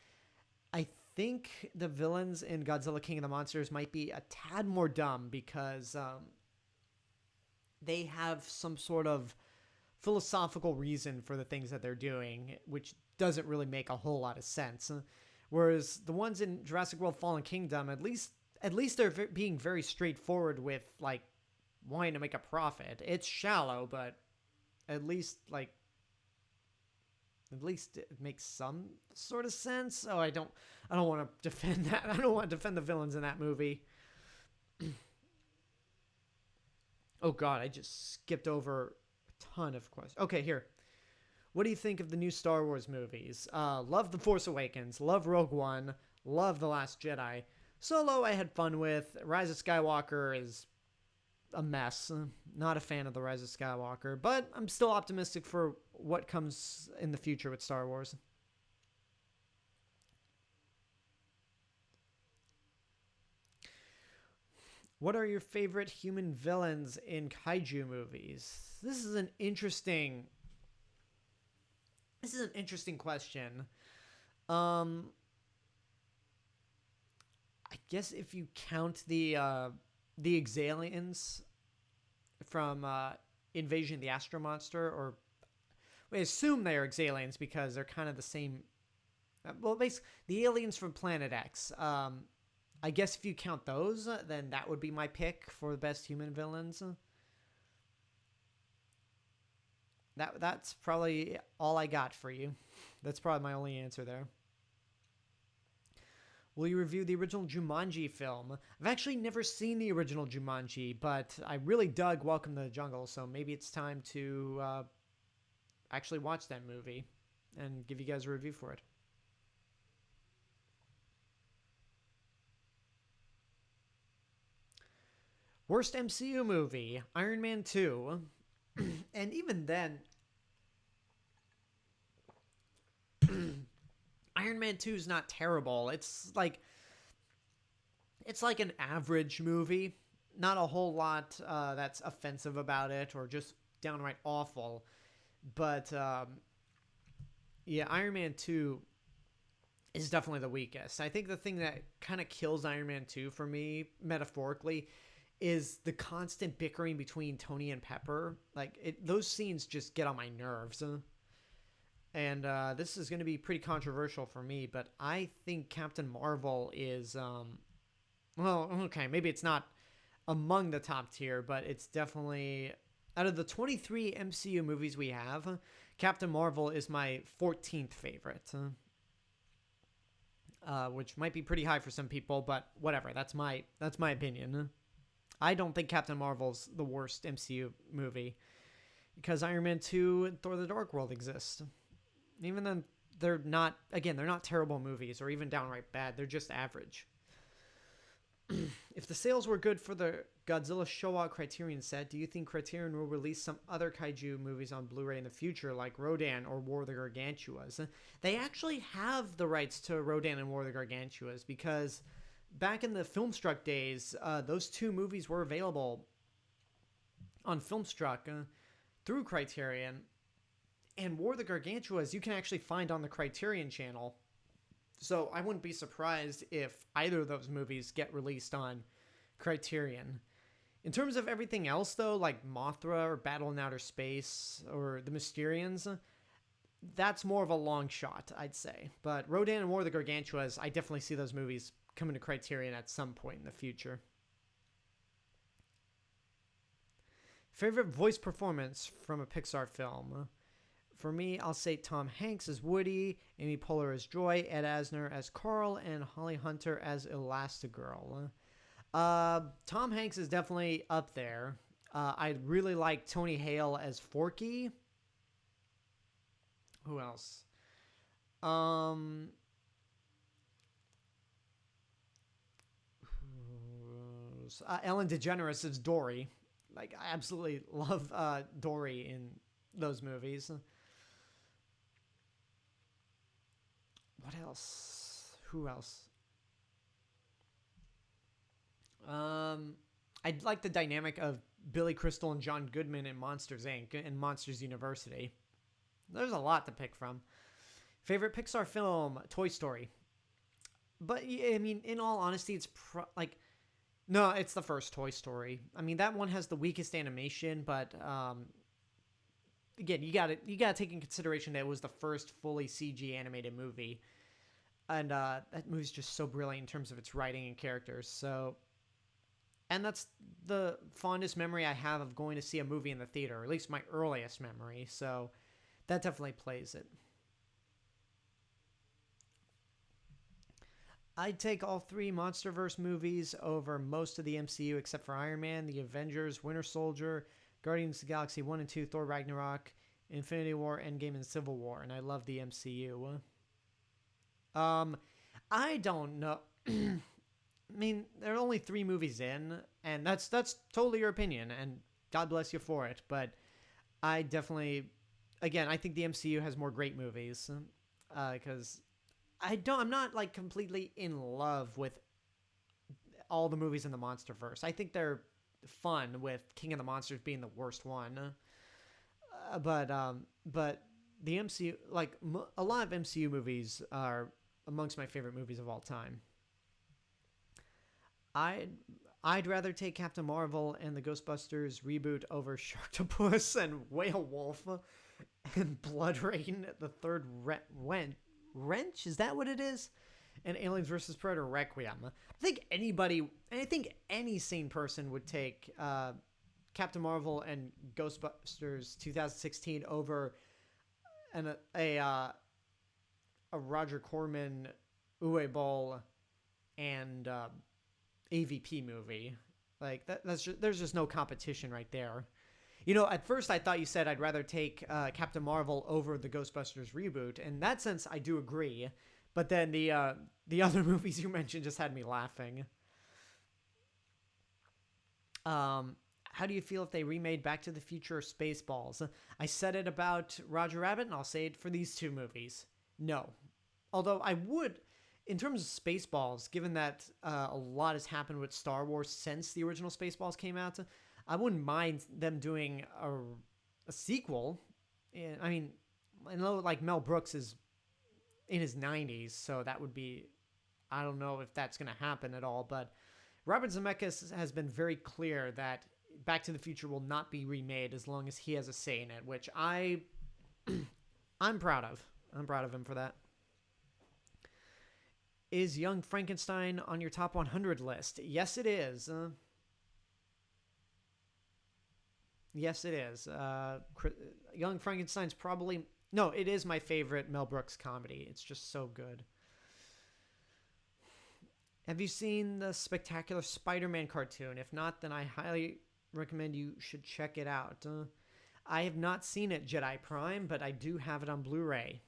I think the villains in Godzilla King of the Monsters might be a tad more dumb because they have some sort of philosophical reason for the things that they're doing, which doesn't really make a whole lot of sense. Whereas the ones in Jurassic World Fallen Kingdom, at least they're being very straightforward with like wanting to make a profit. It's shallow, but at least like at least it makes some sort of sense. Oh, I don't want to defend that. I don't want to defend the villains in that movie. Oh god, I just skipped over a ton of questions. Okay, here. What do you think of the new Star Wars movies? Love The Force Awakens, love Rogue One, love The Last Jedi. Solo I had fun with. Rise of Skywalker is a mess. Not a fan of The Rise of Skywalker, but I'm still optimistic for what comes in the future with Star Wars. What are your favorite human villains in kaiju movies? This is an interesting question. Um I guess if you count the Exalians from Invasion of the Astro Monster, or we assume they are Exalians because they're kind of the same. Well, basically, the aliens from Planet X. I guess if you count those, then that would be my pick for the best human villains. That's probably all I got for you. That's probably my only answer there. Will you review the original Jumanji film? I've actually never seen the original Jumanji, but I really dug Welcome to the Jungle, so maybe it's time to actually watch that movie and give you guys a review for it. Worst MCU movie, Iron Man 2. And even then, Iron Man 2 is not terrible. It's like an average movie. Not a whole lot that's offensive about it or just downright awful. But yeah, Iron Man 2 is definitely the weakest. I think the thing that kind of kills Iron Man 2 for me, metaphorically, is the constant bickering between Tony and Pepper. Those scenes just get on my nerves. And this is going to be pretty controversial for me, but I think Captain Marvel is, well, okay, maybe it's not among the top tier, but it's definitely, out of the 23 MCU movies we have, Captain Marvel is my 14th favorite. Which might be pretty high for some people, but whatever. That's my opinion. I don't think Captain Marvel's the worst MCU movie because Iron Man 2 and Thor: The Dark World exist. Even then, they're not terrible movies or even downright bad. They're just average. If the sales were good for the Godzilla Showa Criterion set, do you think Criterion will release some other kaiju movies on Blu-ray in the future, like Rodan or War of the Gargantuas? They actually have the rights to Rodan and War of the Gargantuas because back in the Filmstruck days, those two movies were available on Filmstruck through Criterion. And War of the Gargantuas you can actually find on the Criterion channel. So I wouldn't be surprised if either of those movies get released on Criterion. In terms of everything else, though, like Mothra or Battle in Outer Space or The Mysterians, that's more of a long shot, I'd say. But Rodan and War of the Gargantuas, I definitely see those movies coming to Criterion at some point in the future. Favorite voice performance from a Pixar film? For me, I'll say Tom Hanks as Woody, Amy Poehler as Joy, Ed Asner as Carl, and Holly Hunter as Elastigirl. Tom Hanks is definitely up there. I really like Tony Hale as Forky. Who else? Ellen DeGeneres as Dory. I absolutely love Dory in those movies. What else? Who else? I like the dynamic of Billy Crystal and John Goodman in Monsters Inc. and Monsters University. There's a lot to pick from. Favorite Pixar film? Toy Story. But I mean, in all honesty, it's No, it's the first Toy Story. I mean, that one has the weakest animation, but again, you got to take in consideration that it was the first fully CG animated movie, and that movie's just so brilliant in terms of its writing and characters. So, and that's the fondest memory I have of going to see a movie in the theater, or at least my earliest memory. So, that definitely plays it. I'd take all three MonsterVerse movies over most of the MCU except for Iron Man, The Avengers, Winter Soldier, Guardians of the Galaxy 1 and 2, Thor Ragnarok, Infinity War, Endgame, and Civil War. And I love the MCU. Um, I don't know. I mean, there are only three movies in, and that's totally your opinion, and God bless you for it. But I definitely, again, I think the MCU has more great movies, because I'm not like completely in love with all the movies in the MonsterVerse. I think they're fun, with King of the Monsters being the worst one. But the MCU, like a lot of MCU movies, are amongst my favorite movies of all time. I I'd rather take Captain Marvel and the Ghostbusters reboot over Sharktopus and Whale Wolf and Blood Rain, the third Wrench. Is that what it is? And Aliens vs Predator Requiem. I think any sane person would take Captain Marvel and Ghostbusters 2016 over a Roger Corman, Uwe Boll, and AVP movie. Like there's just no competition right there. You know, at first I thought you said I'd rather take Captain Marvel over the Ghostbusters reboot. In that sense, I do agree. But then the other movies you mentioned just had me laughing. How do you feel if they remade Back to the Future or Spaceballs? I said it about Roger Rabbit, and I'll say it for these two movies. No. Although I would, in terms of Spaceballs, given that a lot has happened with Star Wars since the original Spaceballs came out, I wouldn't mind them doing a sequel. I mean, I know like Mel Brooks is in his 90s, so that would be, I don't know if that's going to happen at all, but Robert Zemeckis has been very clear that Back to the Future will not be remade as long as he has a say in it, which I'm proud of. I'm proud of him for that. Is Young Frankenstein on your top 100 list? Yes, it is. Yes, it is. Young Frankenstein's probably... No, it is my favorite Mel Brooks comedy. It's just so good. Have you seen the Spectacular Spider-Man cartoon? If not, then I highly recommend you should check it out. I have not seen it, Jedi Prime, but I do have it on Blu-ray.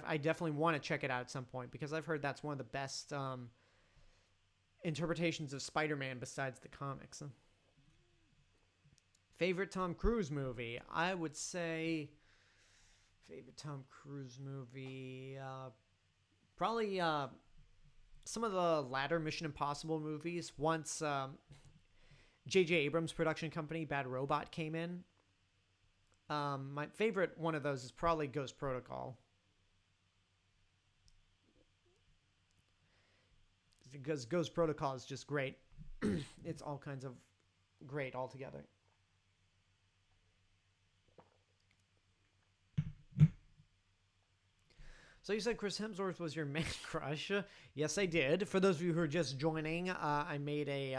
I definitely want to check it out at some point because I've heard that's one of the best interpretations of Spider-Man besides the comics. Favorite Tom Cruise movie? I would say favorite Tom Cruise movie, probably some of the latter Mission Impossible movies. Once J.J. Abrams' production company, Bad Robot, came in. My favorite one of those is probably Ghost Protocol. Because Ghost Protocol is just great. It's all kinds of great altogether. So you said Chris Hemsworth was your man crush. Yes, I did. For those of you who are just joining, I made a...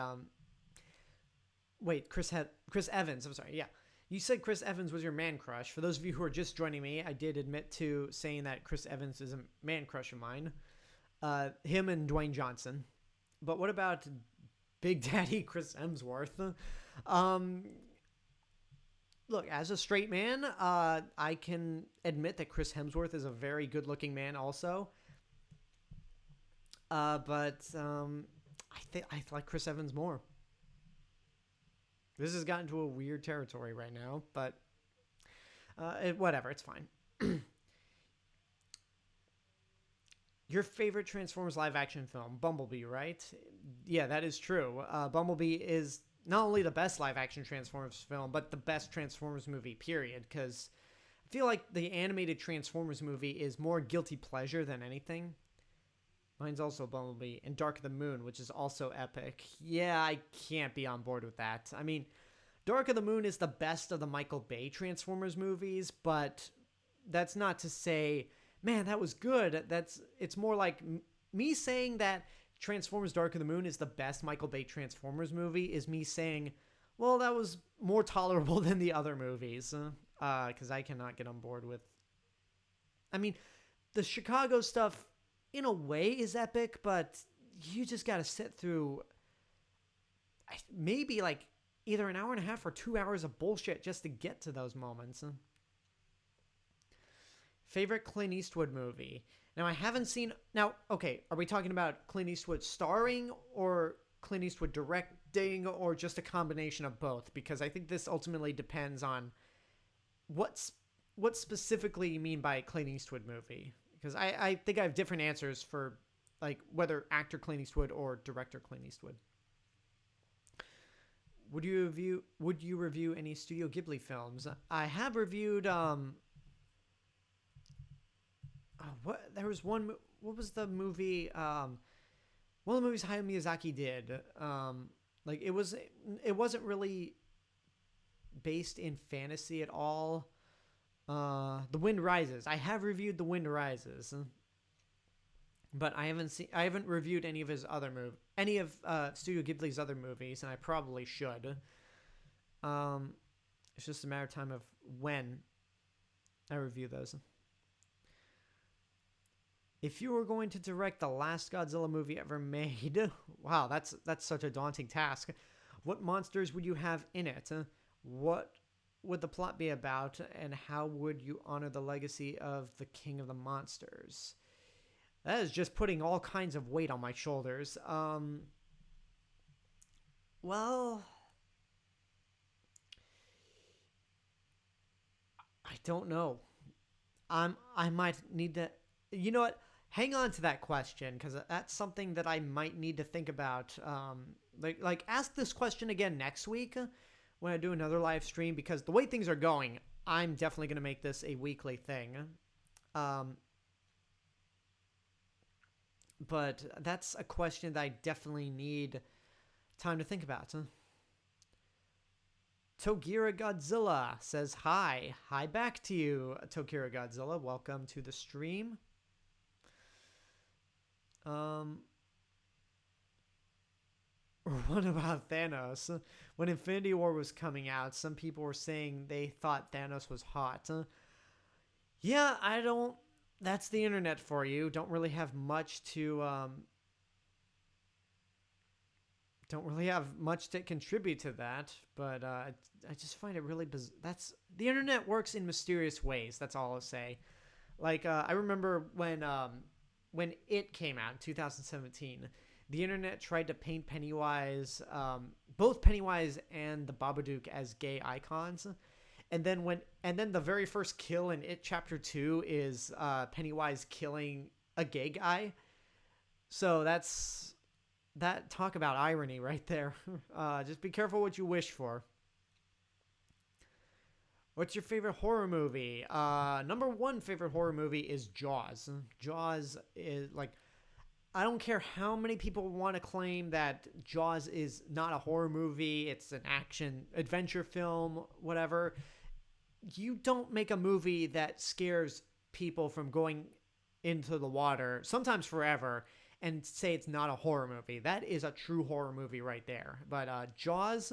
Wait, Chris Evans. I'm sorry. Yeah. You said Chris Evans was your man crush. For those of you who are just joining me, I did admit to saying that Chris Evans is a man crush of mine. Him and Dwayne Johnson. But what about Big Daddy Chris Hemsworth? Look, as a straight man, I can admit that Chris Hemsworth is a very good-looking man also. But I like Chris Evans more. This has gotten to a weird territory right now, but whatever, it's fine. Your favorite Transformers live-action film? Bumblebee, right? Yeah, that is true. Bumblebee is not only the best live-action Transformers film, but the best Transformers movie, period. Because I feel like the animated Transformers movie is more guilty pleasure than anything. Mine's also Bumblebee and Dark of the Moon, which is also epic. Yeah, I can't be on board with that. I mean, Dark of the Moon is the best of the Michael Bay Transformers movies, but that's not to say, man, that was good. It's more like me saying that Transformers Dark of the Moon is the best Michael Bay Transformers movie is me saying, well, that was more tolerable than the other movies. Because I cannot get on board with. I mean, the Chicago stuff, in a way, is epic, but you just got to sit through maybe like either an hour and a half or 2 hours of bullshit just to get to those moments. Favorite Clint Eastwood movie? Now, I haven't seen. Now, okay, are we talking about Clint Eastwood starring or Clint Eastwood directing or just a combination of both? Because I think this ultimately depends on what specifically you mean by Clint Eastwood movie. Because I think I have different answers for like whether actor Clint Eastwood or director Clint Eastwood. Would you review any Studio Ghibli films? I have reviewed there was one. What was the movie? One of the movies Hayao Miyazaki did. Like it wasn't really based in fantasy at all. The Wind Rises. I have reviewed The Wind Rises, but I haven't reviewed any of Studio Ghibli's other movies, and I probably should. It's just a matter of time of when I review those. If you were going to direct the last Godzilla movie ever made, wow, that's such a daunting task. What monsters would you have in it? What would the plot be about, and how would you honor the legacy of the King of the Monsters? That is just putting all kinds of weight on my shoulders. Well, I don't know. I might need to. You know what? Hang on to that question because that's something that I might need to think about. Like ask this question again next week when I do another live stream, because the way things are going, I'm definitely going to make this a weekly thing. But that's a question that I definitely need time to think about. Togira Godzilla says hi. Hi back to you, Togira Godzilla. Welcome to the stream. Or what about Thanos? When Infinity War was coming out, some people were saying they thought Thanos was hot. Yeah, I don't. That's the internet for you. Don't really have much to. Don't really have much to contribute to that, but I just find it really that's the internet works in mysterious ways. That's all I'll say. Like I remember when it came out in 2017, the internet tried to paint Pennywise, both Pennywise and the Babadook, as gay icons, and then the very first kill in It Chapter 2 is Pennywise killing a gay guy. So that talk about irony right there. Just be careful what you wish for. What's your favorite horror movie? Number one favorite horror movie is Jaws. Jaws is like, I don't care how many people want to claim that Jaws is not a horror movie. It's an action adventure film, whatever. You don't make a movie that scares people from going into the water, sometimes forever, and say it's not a horror movie. That is a true horror movie right there. But Jaws,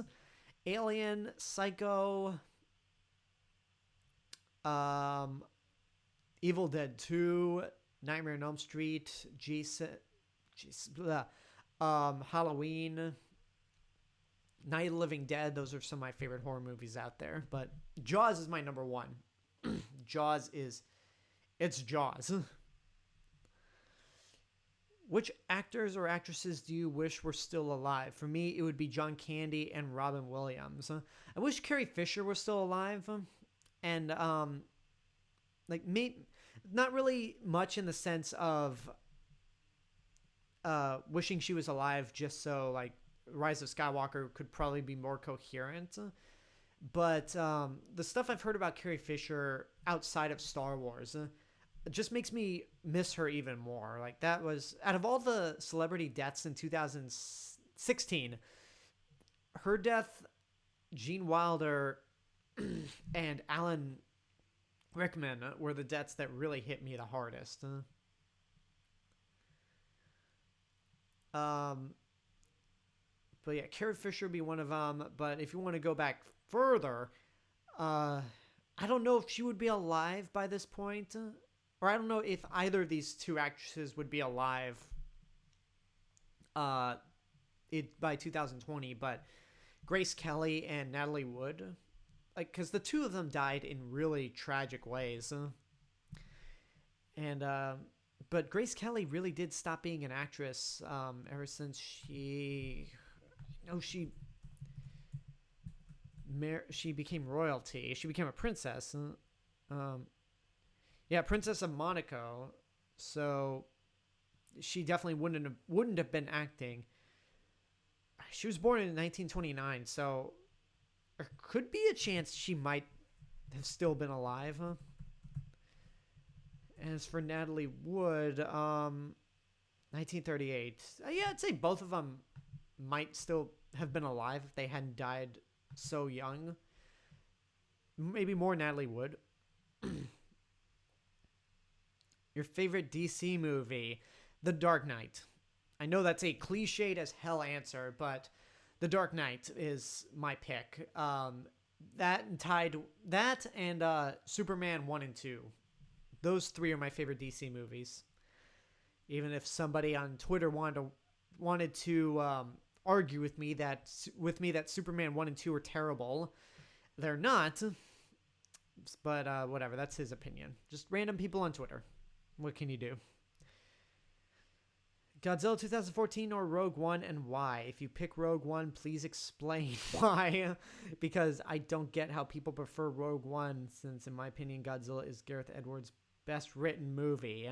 Alien, Psycho, Evil Dead 2, Nightmare on Elm Street, Halloween, Night of the Living Dead. Those are some of my favorite horror movies out there. But Jaws is my number one. It's Jaws. Which actors or actresses do you wish were still alive? For me, it would be John Candy and Robin Williams. I wish Carrie Fisher was still alive. And not really much in the sense of wishing she was alive just so like Rise of Skywalker could probably be more coherent. But the stuff I've heard about Carrie Fisher outside of Star Wars, it just makes me miss her even more. Like, that was, out of all the celebrity deaths in 2016, her death, Gene Wilder, and Alan Rickman were the deaths that really hit me the hardest. Um, but yeah, Carrie Fisher would be one of them. But if you want to go back further, uh, I don't know if she would be alive by this point, or I don't know if either of these two actresses would be alive uh, by 2020. But Grace Kelly and Natalie Wood, like, because the two of them died in really tragic ways, and but Grace Kelly really did stop being an actress ever since she became royalty. She became a princess. Um, yeah, Princess of Monaco. So she definitely wouldn't have been acting. She was born in 1929, so there could be a chance she might have still been alive. As for Natalie Wood, 1938. Yeah, I'd say both of them might still have been alive if they hadn't died so young. Maybe more Natalie Wood. Your favorite DC movie? The Dark Knight. I know that's a cliched as hell answer, but The Dark Knight is my pick. That and Superman 1 and 2. Those three are my favorite DC movies. Even if somebody on Twitter wanted to argue with me that Superman 1 and 2 are terrible, they're not. But whatever, that's his opinion. Just random people on Twitter. What can you do? Godzilla 2014 or Rogue One, and why? If you pick Rogue One, please explain why. Because I don't get how people prefer Rogue One, since in my opinion Godzilla is Gareth Edwards' best written movie.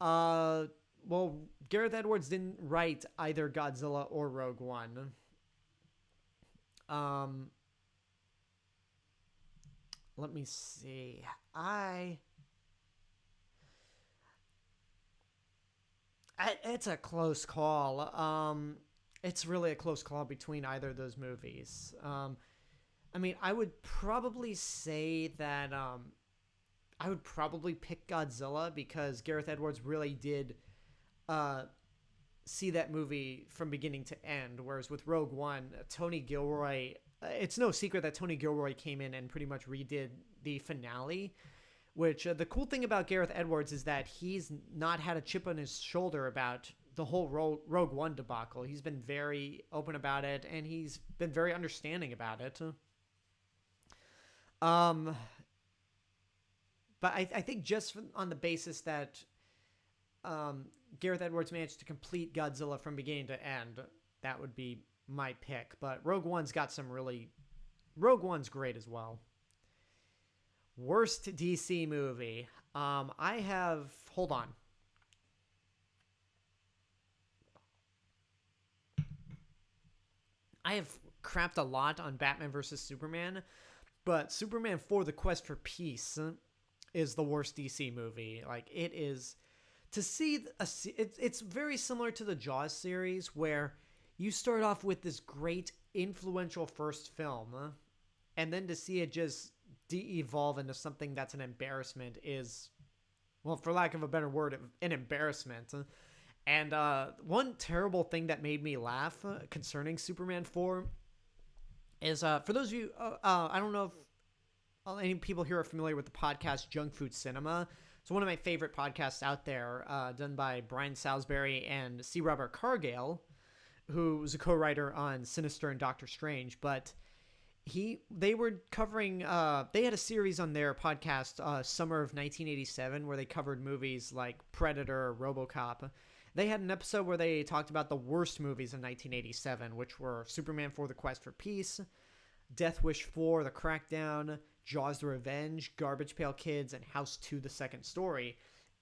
Well, Gareth Edwards didn't write either Godzilla or Rogue One. Let me see. It's a close call. It's really a close call between either of those movies. I mean, I would probably say that I would probably pick Godzilla because Gareth Edwards really did see that movie from beginning to end, whereas with Rogue One, Tony Gilroy, it's no secret that Tony Gilroy came in and pretty much redid the finale, which the cool thing about Gareth Edwards is that he's not had a chip on his shoulder about the whole Rogue One debacle. He's been very open about it, and he's been very understanding about it. But I think just on the basis that Gareth Edwards managed to complete Godzilla from beginning to end, that would be my pick. But Rogue One's great as well. Worst DC movie. Hold on. I have crapped a lot on Batman vs. Superman, but Superman 4: The Quest for Peace is the worst DC movie. Like, it is, to see it's very similar to the Jaws series, where you start off with this great influential first film, and then to see it just de-evolve into something that's an embarrassment is, well, for lack of a better word, an embarrassment. And one terrible thing that made me laugh concerning Superman 4 is, for those of you, I don't know if any people here are familiar with the podcast Junk Food Cinema. It's one of my favorite podcasts out there, done by Brian Salisbury and C. Robert Cargill, who was a co-writer on Sinister and Doctor Strange. But they were covering, they had a series on their podcast, Summer of 1987, where they covered movies like Predator, RoboCop. They had an episode where they talked about the worst movies of 1987, which were Superman 4: The Quest for Peace, Death Wish 4: The Crackdown, Jaws: The Revenge, Garbage Pail Kids, and House 2: The Second Story.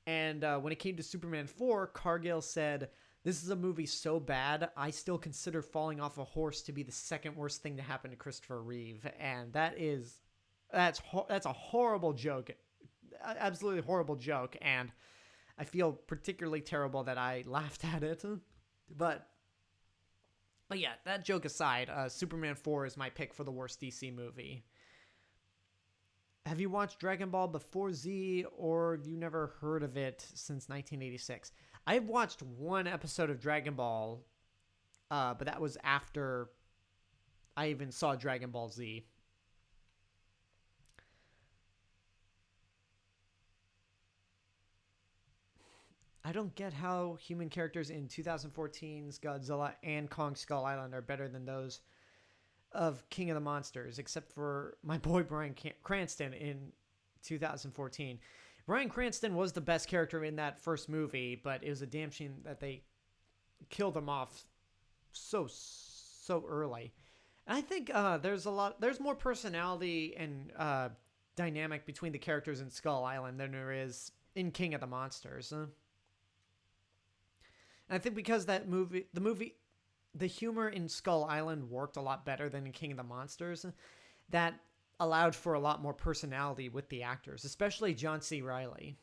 And when it came to Superman 4, Cargill said, "This is a movie so bad, I still consider falling off a horse to be the second worst thing to happen to Christopher Reeve." And that's a horrible joke. absolutely horrible joke, and I feel particularly terrible that I laughed at it. But yeah, that joke aside, Superman 4 is my pick for the worst DC movie. Have you watched Dragon Ball before Z, or have you never heard of it since 1986? I've watched one episode of Dragon Ball, but that was after I even saw Dragon Ball Z. I don't get how human characters in 2014's Godzilla and Kong Skull Island are better than those of King of the Monsters, except for my boy Bryan Cranston in 2014. Bryan Cranston was the best character in that first movie, but it was a damn shame that they killed him off so early. And I think there's more personality and dynamic between the characters in Skull Island than there is in King of the Monsters. And I think because the humor in Skull Island worked a lot better than in King of the Monsters, that allowed for a lot more personality with the actors, especially John C. Reilly.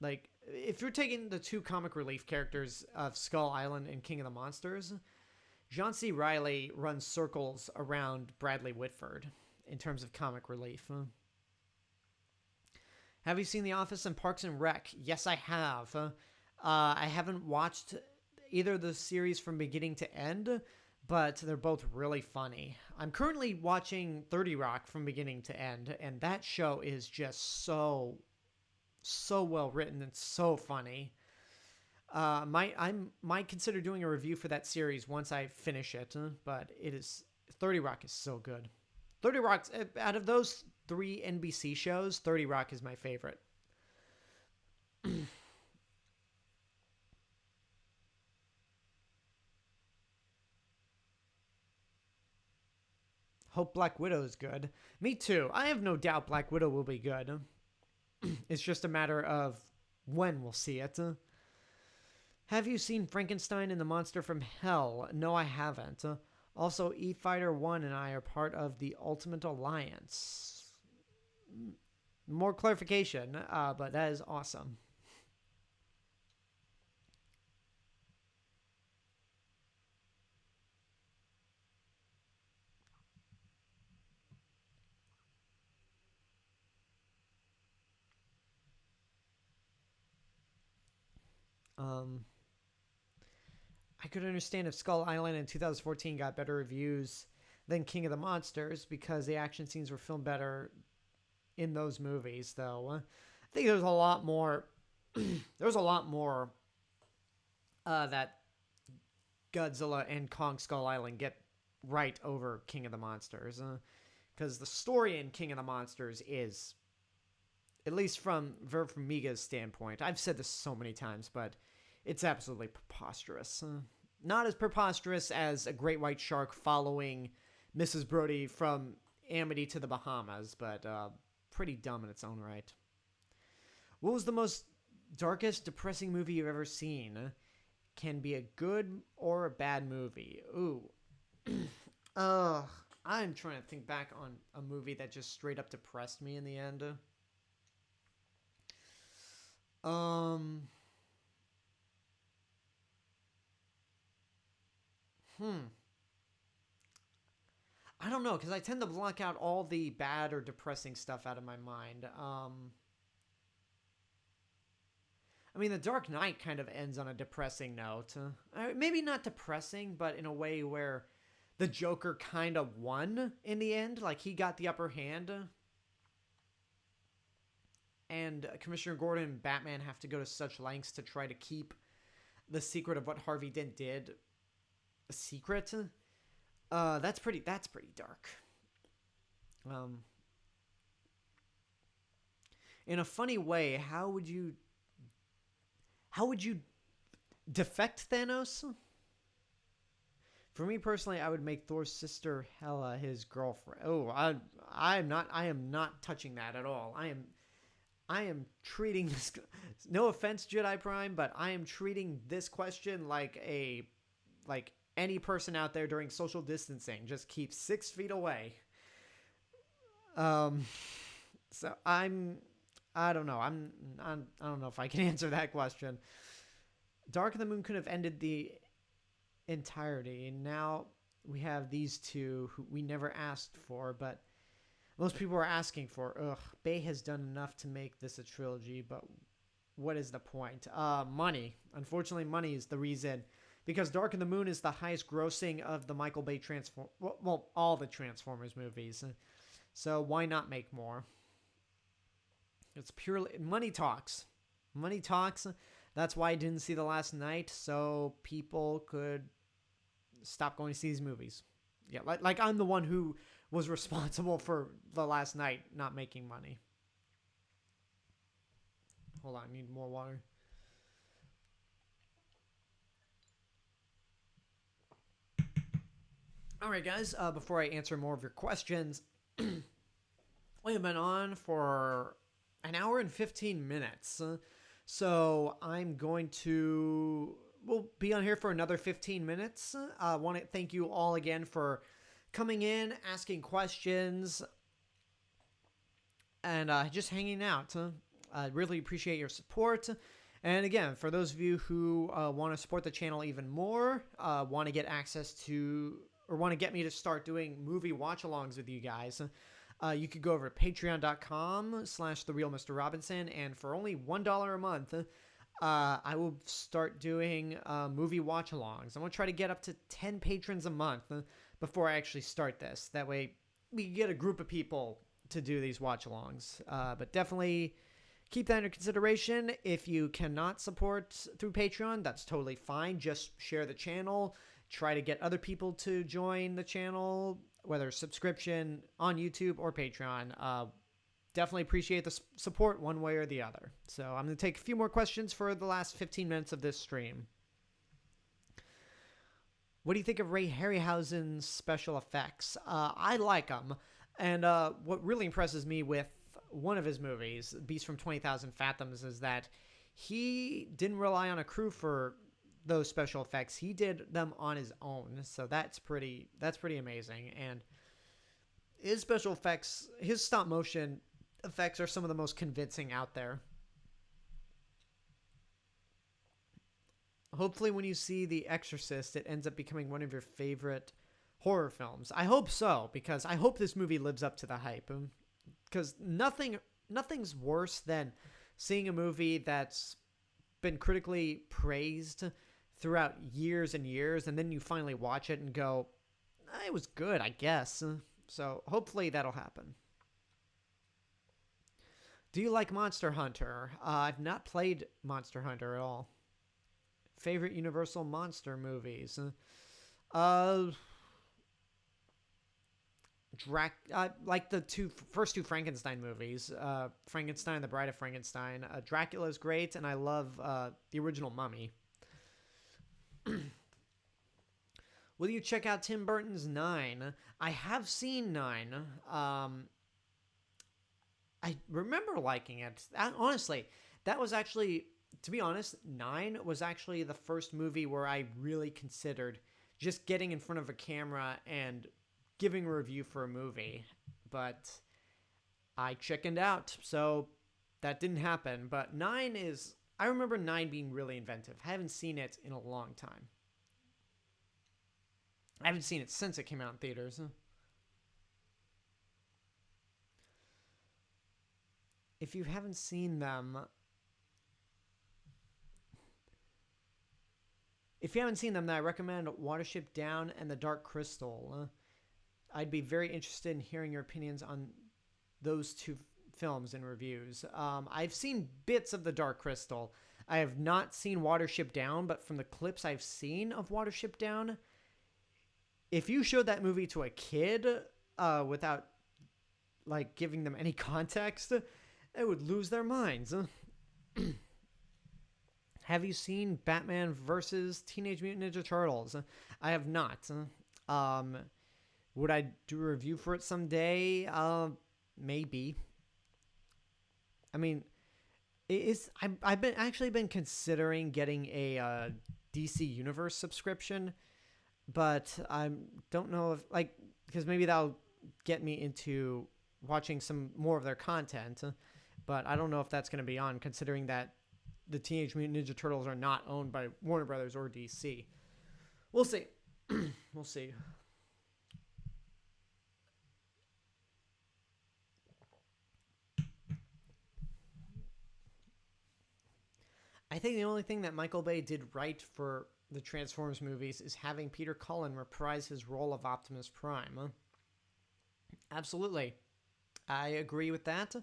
Like, if you're taking the two comic relief characters of Skull Island and King of the Monsters, John C. Reilly runs circles around Bradley Whitford in terms of comic relief. Have you seen The Office and Parks and Rec? Yes, I have. I haven't watched either of the series from beginning to end, but they're both really funny. I'm currently watching 30 Rock from beginning to end, and that show is just so well written and so funny. I might consider doing a review for that series once I finish it, but 30 Rock is so good. 30 Rock, out of those 3 NBC shows, 30 Rock is my favorite. Hope Black Widow is good. Me too. I have no doubt Black Widow will be good. It's just a matter of when we'll see it. Have you seen Frankenstein and the Monster from Hell? No, I haven't. Also, E-Fighter 1 and I are part of the Ultimate Alliance. More clarification, but that is awesome. I could understand if Skull Island in 2014 got better reviews than King of the Monsters because the action scenes were filmed better in those movies, though. I think there's a lot more. There's a lot more that Godzilla and Kong Skull Island get right over King of the Monsters, because the story in King of the Monsters is, at least from Verve Farmiga's standpoint, I've said this so many times, but it's absolutely preposterous. Not as preposterous as a great white shark following Mrs. Brody from Amity to the Bahamas, but pretty dumb in its own right. What was the most darkest, depressing movie you've ever seen? Can be a good or a bad movie. Ooh. I'm trying to think back on a movie that just straight up depressed me in the end. I don't know, because I tend to block out all the bad or depressing stuff out of my mind. I mean, The Dark Knight kind of ends on a depressing note. Maybe not depressing, but in a way where the Joker kind of won in the end. Like, he got the upper hand. And Commissioner Gordon and Batman have to go to such lengths to try to keep the secret of what Harvey Dent did a secret. That's pretty dark. In a funny way, how would you defect Thanos? For me personally, I would make Thor's sister Hela his girlfriend. Oh, I am not touching that at all. I am treating this, no offense, Jedi Prime, but I am treating this question like any person out there during social distancing. Just keep 6 feet away. So I don't know. I don't know if I can answer that question. Dark of the Moon could have ended the entirety, and now we have these two who we never asked for, but most people are asking for. Ugh, Bay has done enough to make this a trilogy, but what is the point? Money. Unfortunately, money is the reason. Because Dark of the Moon is the highest grossing of the Michael Bay all the Transformers movies. So why not make more? It's purely money talks. Money talks. That's why I didn't see The Last Night, so people could stop going to see these movies. Yeah, like I'm the one who was responsible for The Last Night not making money. Hold on, I need more water. All right, guys, before I answer more of your questions, we have been on for an hour and 15 minutes. So I'm going to... We'll be on here for another 15 minutes. I want to thank you all again for coming in, asking questions, and just hanging out. I really appreciate your support. And again, for those of you who want to support the channel even more, want to get access to, or want to get me to start doing movie watch-alongs with you guys, you could go over to patreon.com/therealmrRobinson, and for only $1 a month, I will start doing movie watch-alongs. I'm going to try to get up to 10 patrons a month before I actually start this. That way, we can get a group of people to do these watch-alongs. But definitely keep that under consideration. If you cannot support through Patreon, that's totally fine. Just share the channel. Try to get other people to join the channel, whether subscription on YouTube or Patreon. Definitely appreciate the support one way or the other. So I'm going to take a few more questions for the last 15 minutes of this stream. What do you think of Ray Harryhausen's special effects? I like them. And what really impresses me with one of his movies, Beast from 20,000 Fathoms, is that he didn't rely on a crew for those special effects. He did them on his own. So that's pretty amazing. And his special effects, his stop motion effects are some of the most convincing out there. Hopefully when you see The Exorcist, it ends up becoming one of your favorite horror films. I hope so, because I hope this movie lives up to the hype. Because nothing's worse than seeing a movie that's been critically praised throughout years and years, and then you finally watch it and go, it was good, I guess. So hopefully that'll happen. Do you like Monster Hunter? I've not played Monster Hunter at all. Favorite Universal Monster movies? Like the first two Frankenstein movies. Frankenstein, The Bride of Frankenstein. Dracula is great, and I love the original Mummy. Will you check out Tim Burton's 9? I have seen 9. I remember liking it. Honestly, that was actually, to be honest, 9 was actually the first movie where I really considered just getting in front of a camera and giving a review for a movie. But I chickened out, so that didn't happen. But 9 is, I remember 9 being really inventive. I haven't seen it in a long time. I haven't seen it since it came out in theaters. If you haven't seen them, then I recommend Watership Down and The Dark Crystal. I'd be very interested in hearing your opinions on those two films and reviews. I've seen bits of The Dark Crystal. I have not seen Watership Down, but from the clips I've seen of Watership Down, if you showed that movie to a kid without like giving them any context, they would lose their minds. Have you seen Batman versus Teenage Mutant Ninja Turtles? I have not. Would I do a review for it someday? Maybe. I mean, I've been considering getting a DC Universe subscription, but I don't know if because maybe that'll get me into watching some more of their content. but I don't know if that's going to be on, considering that the Teenage Mutant Ninja Turtles are not owned by Warner Brothers or DC. We'll see. We'll see. I think the only thing that Michael Bay did right for the Transformers movies is having Peter Cullen reprise his role of Optimus Prime. Absolutely. I agree with that.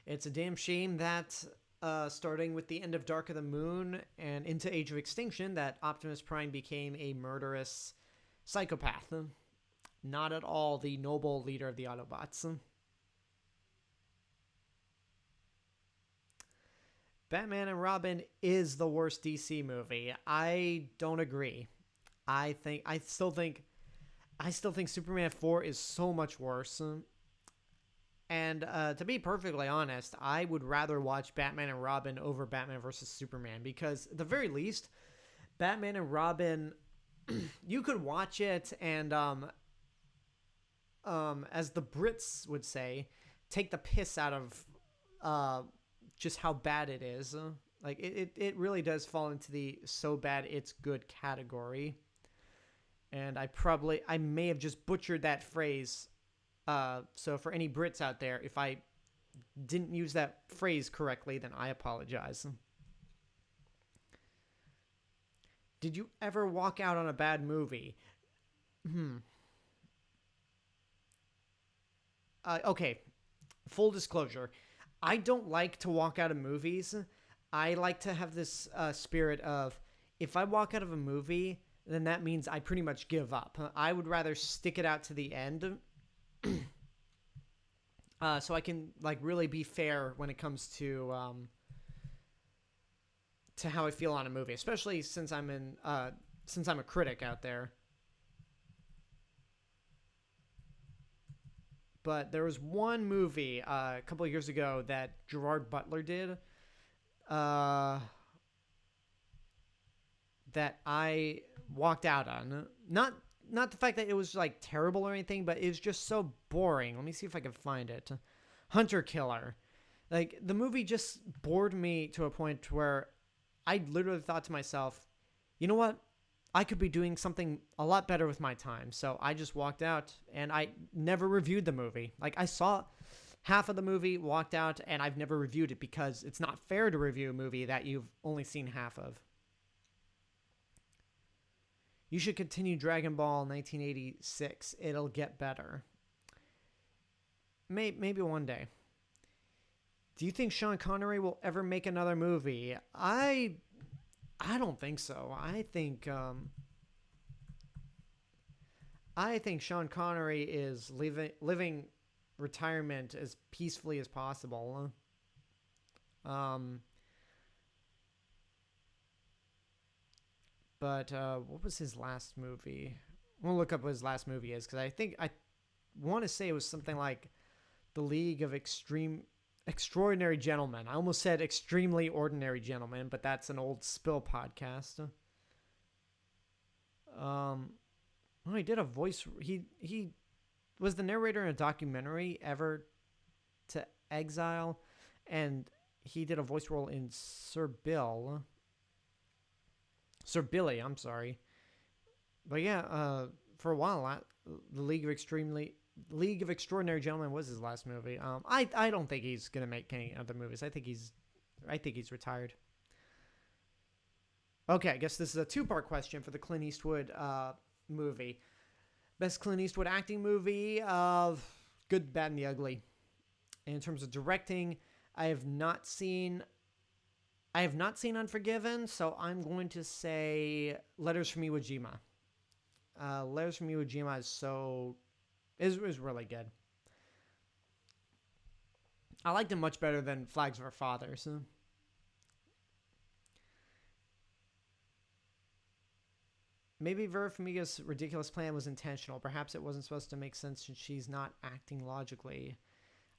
It's a damn shame that starting with the end of Dark of the Moon and into Age of Extinction, that Optimus Prime became a murderous psychopath. Not at all the noble leader of the Autobots. Batman and Robin is the worst DC movie. I don't agree. I still think Superman 4 is so much worse. And to be perfectly honest, I would rather watch Batman and Robin over Batman versus Superman, because at the very least, Batman and Robin, you could watch it and, as the Brits would say, take the piss out of just how bad it is. Like it really does fall into the so bad it's good category. And I may have just butchered that phrase. So for any Brits out there, if I didn't use that phrase correctly, then I apologize. Did you ever walk out on a bad movie? Okay, full disclosure. I don't like to walk out of movies. I like to have this spirit of, if I walk out of a movie, then that means I pretty much give up. I would rather stick it out to the end. So I can like really be fair when it comes to how I feel on a movie, especially since I'm a critic out there. But there was one movie a couple of years ago that Gerard Butler did that I walked out on. Not the fact that it was like terrible or anything, but it was just so boring. Let me see if I can find it. Hunter Killer. Like, the movie just bored me to a point where I literally thought to myself, you know what? I could be doing something a lot better with my time. So I just walked out and I never reviewed the movie. Like, I saw half of the movie, walked out, and I've never reviewed it because it's not fair to review a movie that you've only seen half of. You should continue Dragon Ball 1986. It'll get better. Maybe one day. Do you think Sean Connery will ever make another movie? I don't think so. I think Sean Connery is living retirement as peacefully as possible. But what was his last movie? We'll look up what his last movie is, because I want to say it was something like The League of Extraordinary Gentlemen. I almost said Extremely Ordinary Gentlemen, but that's an old Spill podcast. Well, he did a voice. He was the narrator in a documentary, Ever to Exile, and he did a voice role in Sir Billy, I'm sorry. But yeah, for a while, the League of Extraordinary Gentlemen was his last movie. I don't think he's gonna make any other movies. I think he's retired. Okay, I guess this is a two-part question for the Clint Eastwood movie. Best Clint Eastwood acting movie of Good, Bad, and the Ugly. And in terms of directing, I have not seen Unforgiven, so I'm going to say Letters from Iwo Jima. Letters from Iwo Jima is really good. I liked it much better than Flags of Our Fathers. Maybe Vera Farmiga's ridiculous plan was intentional. Perhaps it wasn't supposed to make sense since she's not acting logically.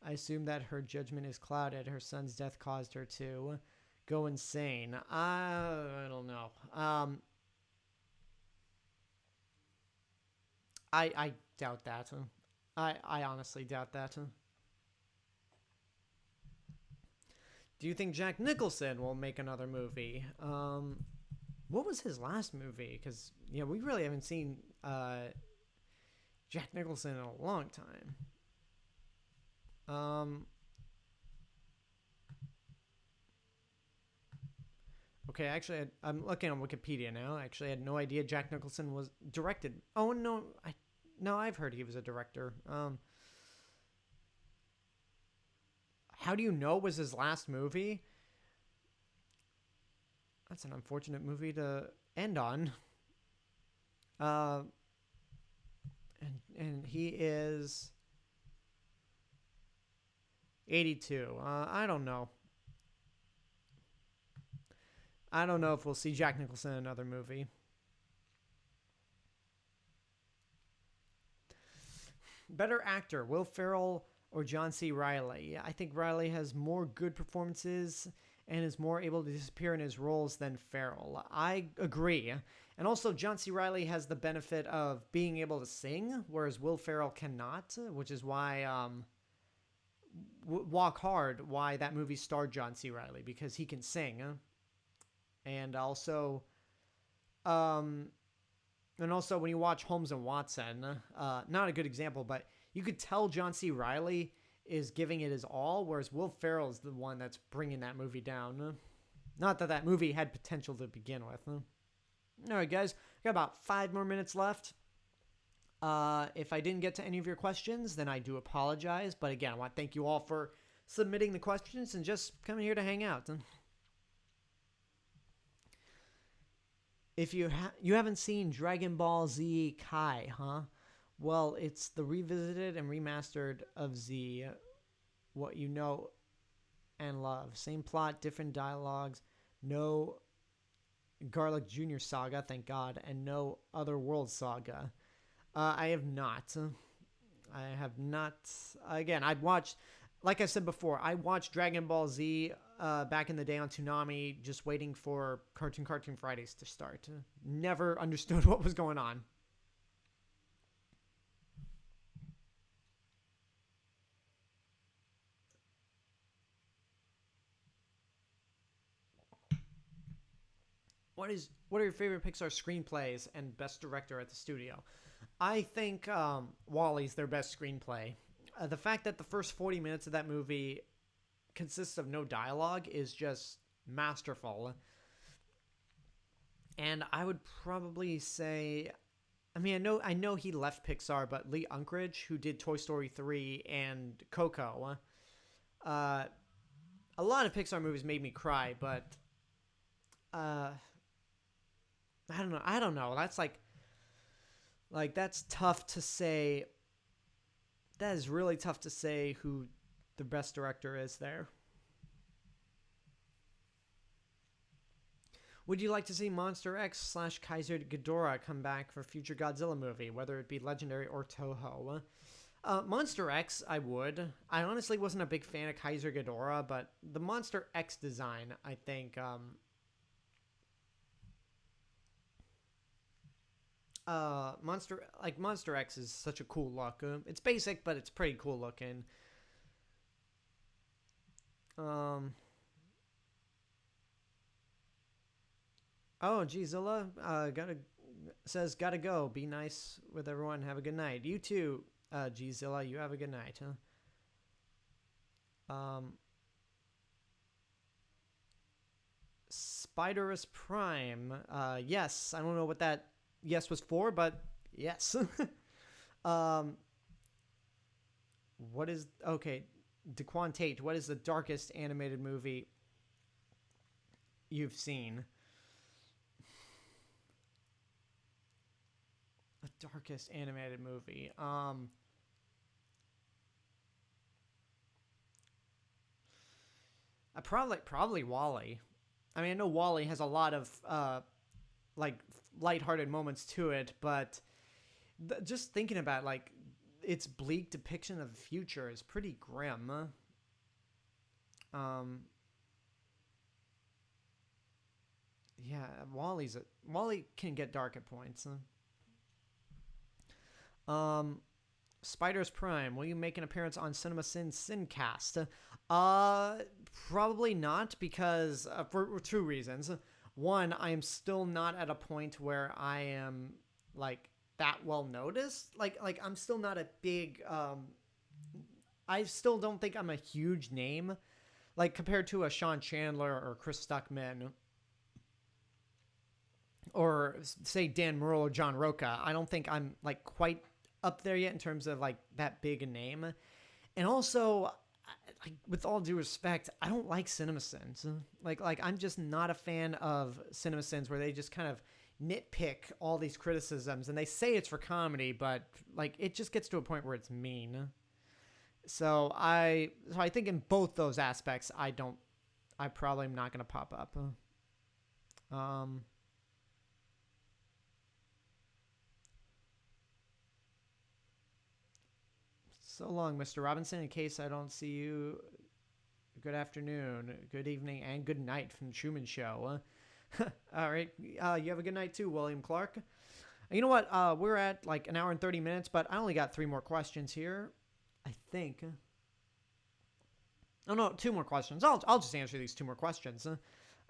I assume that her judgment is clouded. Her son's death caused her to go insane. I don't know. I doubt that. I honestly doubt that. Do you think Jack Nicholson will make another movie? What was his last movie? Because we really haven't seen Jack Nicholson in a long time. Okay, actually, I'm looking on Wikipedia now. Actually, I had no idea Jack Nicholson was directed. Oh no, I've heard he was a director. How do you know it was his last movie? That's an unfortunate movie to end on. And he is 82. I don't know. I don't know if we'll see Jack Nicholson in another movie. Better actor, Will Ferrell or John C. Reilly? I think Reilly has more good performances and is more able to disappear in his roles than Ferrell. I agree. And also, John C. Reilly has the benefit of being able to sing, whereas Will Ferrell cannot, which is why Walk Hard, why that movie starred John C. Reilly, because he can sing. And also, when you watch Holmes and Watson, not a good example, but you could tell John C. Reilly is giving it his all, whereas Will Ferrell is the one that's bringing that movie down. Not that movie had potential to begin with. All right, guys, got about 5 more minutes left. If I didn't get to any of your questions, then I do apologize. But again, I want to thank you all for submitting the questions and just coming here to hang out. If you haven't seen Dragon Ball Z Kai, huh? Well, it's the revisited and remastered of Z, what you know and love. Same plot, different dialogues, no Garlic Jr. saga, thank God, and no Other World saga. I have not. Again, I'd watched, like I said before, I watched Dragon Ball Z back in the day on Toonami, just waiting for Cartoon Fridays to start. Never understood what was going on. What are your favorite Pixar screenplays and best director at the studio? I think WALL-E's their best screenplay. The fact that the first 40 minutes of that movie consists of no dialogue is just masterful. And I would probably say, I know he left Pixar, but Lee Unkrich, who did Toy Story 3 and Coco, a lot of Pixar movies made me cry, but I don't know. That's like that's tough to say. That is really tough to say who the best director is there. Would you like to see Monster X / Kaiser Ghidorah come back for a future Godzilla movie, whether it be Legendary or Toho? Monster X, I would. I honestly wasn't a big fan of Kaiser Ghidorah, but the Monster X design, I think, Monster X is such a cool look. It's basic, but it's pretty cool looking. Oh, gee, Zilla, gotta go. Be nice with everyone. Have a good night. You too, G Zilla. You have a good night, huh? Spiderus Prime. Yes, I don't know what that yes was for, but yes. What is okay? DeQuan Tate. What is the darkest animated movie you've seen? The darkest animated movie. I probably Wall-E. I know Wall-E has a lot of like lighthearted moments to it, but just thinking about its bleak depiction of the future is pretty grim. Yeah, Wall-E can get dark at points. Spiders Prime, will you make an appearance on Cinema Sin Sincast? Uh, Probably not, because for two reasons. One, I am still not at a point where I am like that well noticed. Like I'm still not a big. I still don't think I'm a huge name, like compared to a Sean Chandler or Chris Stuckman, or say Dan Murrell or John Roca. I don't think I'm like quite up there yet in terms of like that big a name. And also, with all due respect, I don't like CinemaSins. Like I'm just not a fan of CinemaSins where they just kind of nitpick all these criticisms and they say it's for comedy, but like it just gets to a point where it's mean. So I think in both those aspects, I probably am not gonna pop up. Um, so long, Mr. Robinson. In case I don't see you, good afternoon, good evening, and good night from the Truman Show. All right, you have a good night too, William Clark. You know what? We're at like an hour and 30 minutes, but I only got 3 more questions here. I think. Oh no, 2 more questions. I'll just answer these 2 more questions.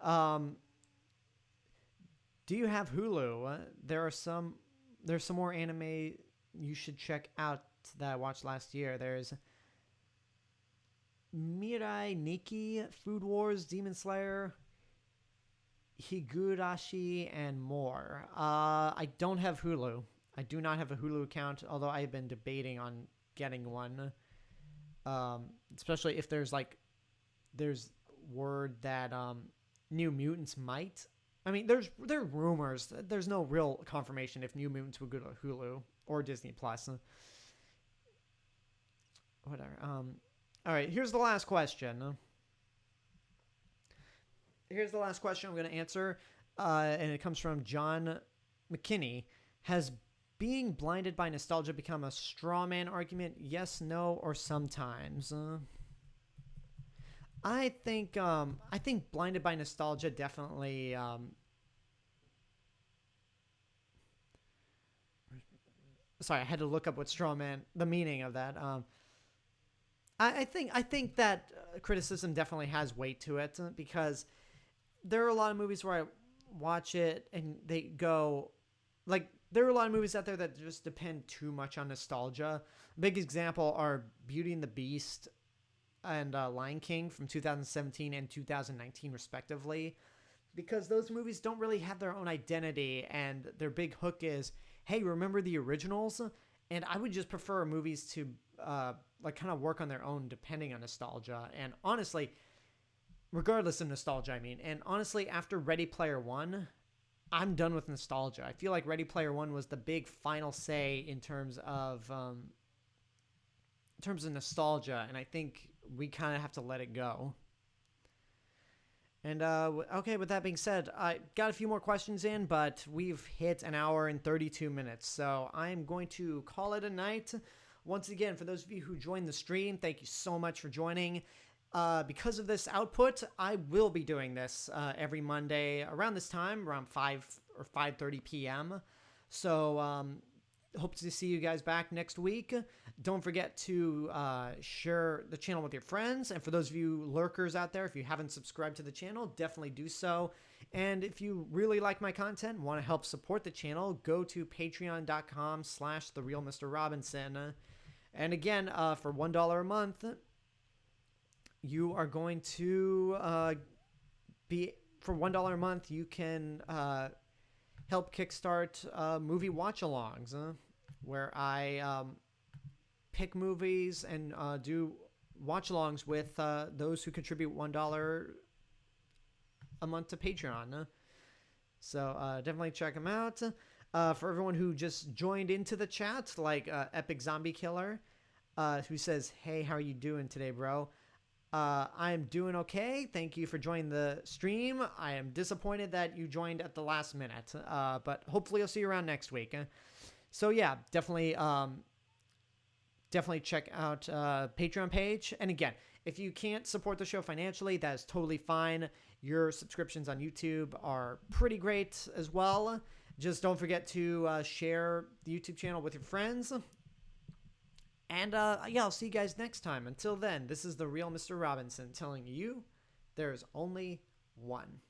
Um, do you have Hulu? There's some more anime you should check out that I watched last year. There's Mirai Nikki, Food Wars, Demon Slayer, Higurashi, and more. I don't have Hulu. I do not have a Hulu account, although I have been debating on getting one. Especially if there's word that New Mutants might. I mean, there are rumors. There's no real confirmation if New Mutants would go to Hulu or Disney Plus. Whatever. All right. Here's the last question. Here's the last question I'm going to answer, and it comes from John McKinney. Has being blinded by nostalgia become a straw man argument? Yes, no, or sometimes. I think blinded by nostalgia definitely. Sorry, I had to look up what straw man, the meaning of that. I think that criticism definitely has weight to it because there are a lot of movies where I watch it and they go like. There are a lot of movies out there that just depend too much on nostalgia. A big example are Beauty and the Beast and Lion King from 2017 and 2019, respectively, because those movies don't really have their own identity, and their big hook is, hey, remember the originals? And I would just prefer movies to like kind of work on their own depending on nostalgia. And honestly, regardless of nostalgia, I mean, and honestly, after Ready Player One, I'm done with nostalgia. I feel like Ready Player One was the big final say in terms of nostalgia, and I think we kind of have to let it go. And okay, with that being said, I got a few more questions in, but we've hit an hour and 32 minutes, so I'm going to call it a night. Once again, for those of you who joined the stream, thank you so much for joining. Because of this output, I will be doing this every Monday around this time, around 5 or 5:30 p.m. So hope to see you guys back next week. Don't forget to share the channel with your friends. And for those of you lurkers out there, if you haven't subscribed to the channel, definitely do so. And if you really like my content, want to help support the channel, go to patreon.com/TheRealMrRobinson. And again, for $1 a month, you are going to be, for $1 a month, you can help kickstart movie watch-alongs, where I pick movies and do watch-alongs with those who contribute $1 a month to Patreon. So definitely check them out. For everyone who just joined into the chat, like Epic Zombie Killer, who says, "Hey, how are you doing today, bro?" I'm doing okay. Thank you for joining the stream. I am disappointed that you joined at the last minute, but hopefully I'll see you around next week. So yeah, definitely check out Patreon page. And again, if you can't support the show financially, that is totally fine. Your subscriptions on YouTube are pretty great as well. Just don't forget to share the YouTube channel with your friends. And yeah, I'll see you guys next time. Until then, this is the real Mr. Robinson telling you there's only one.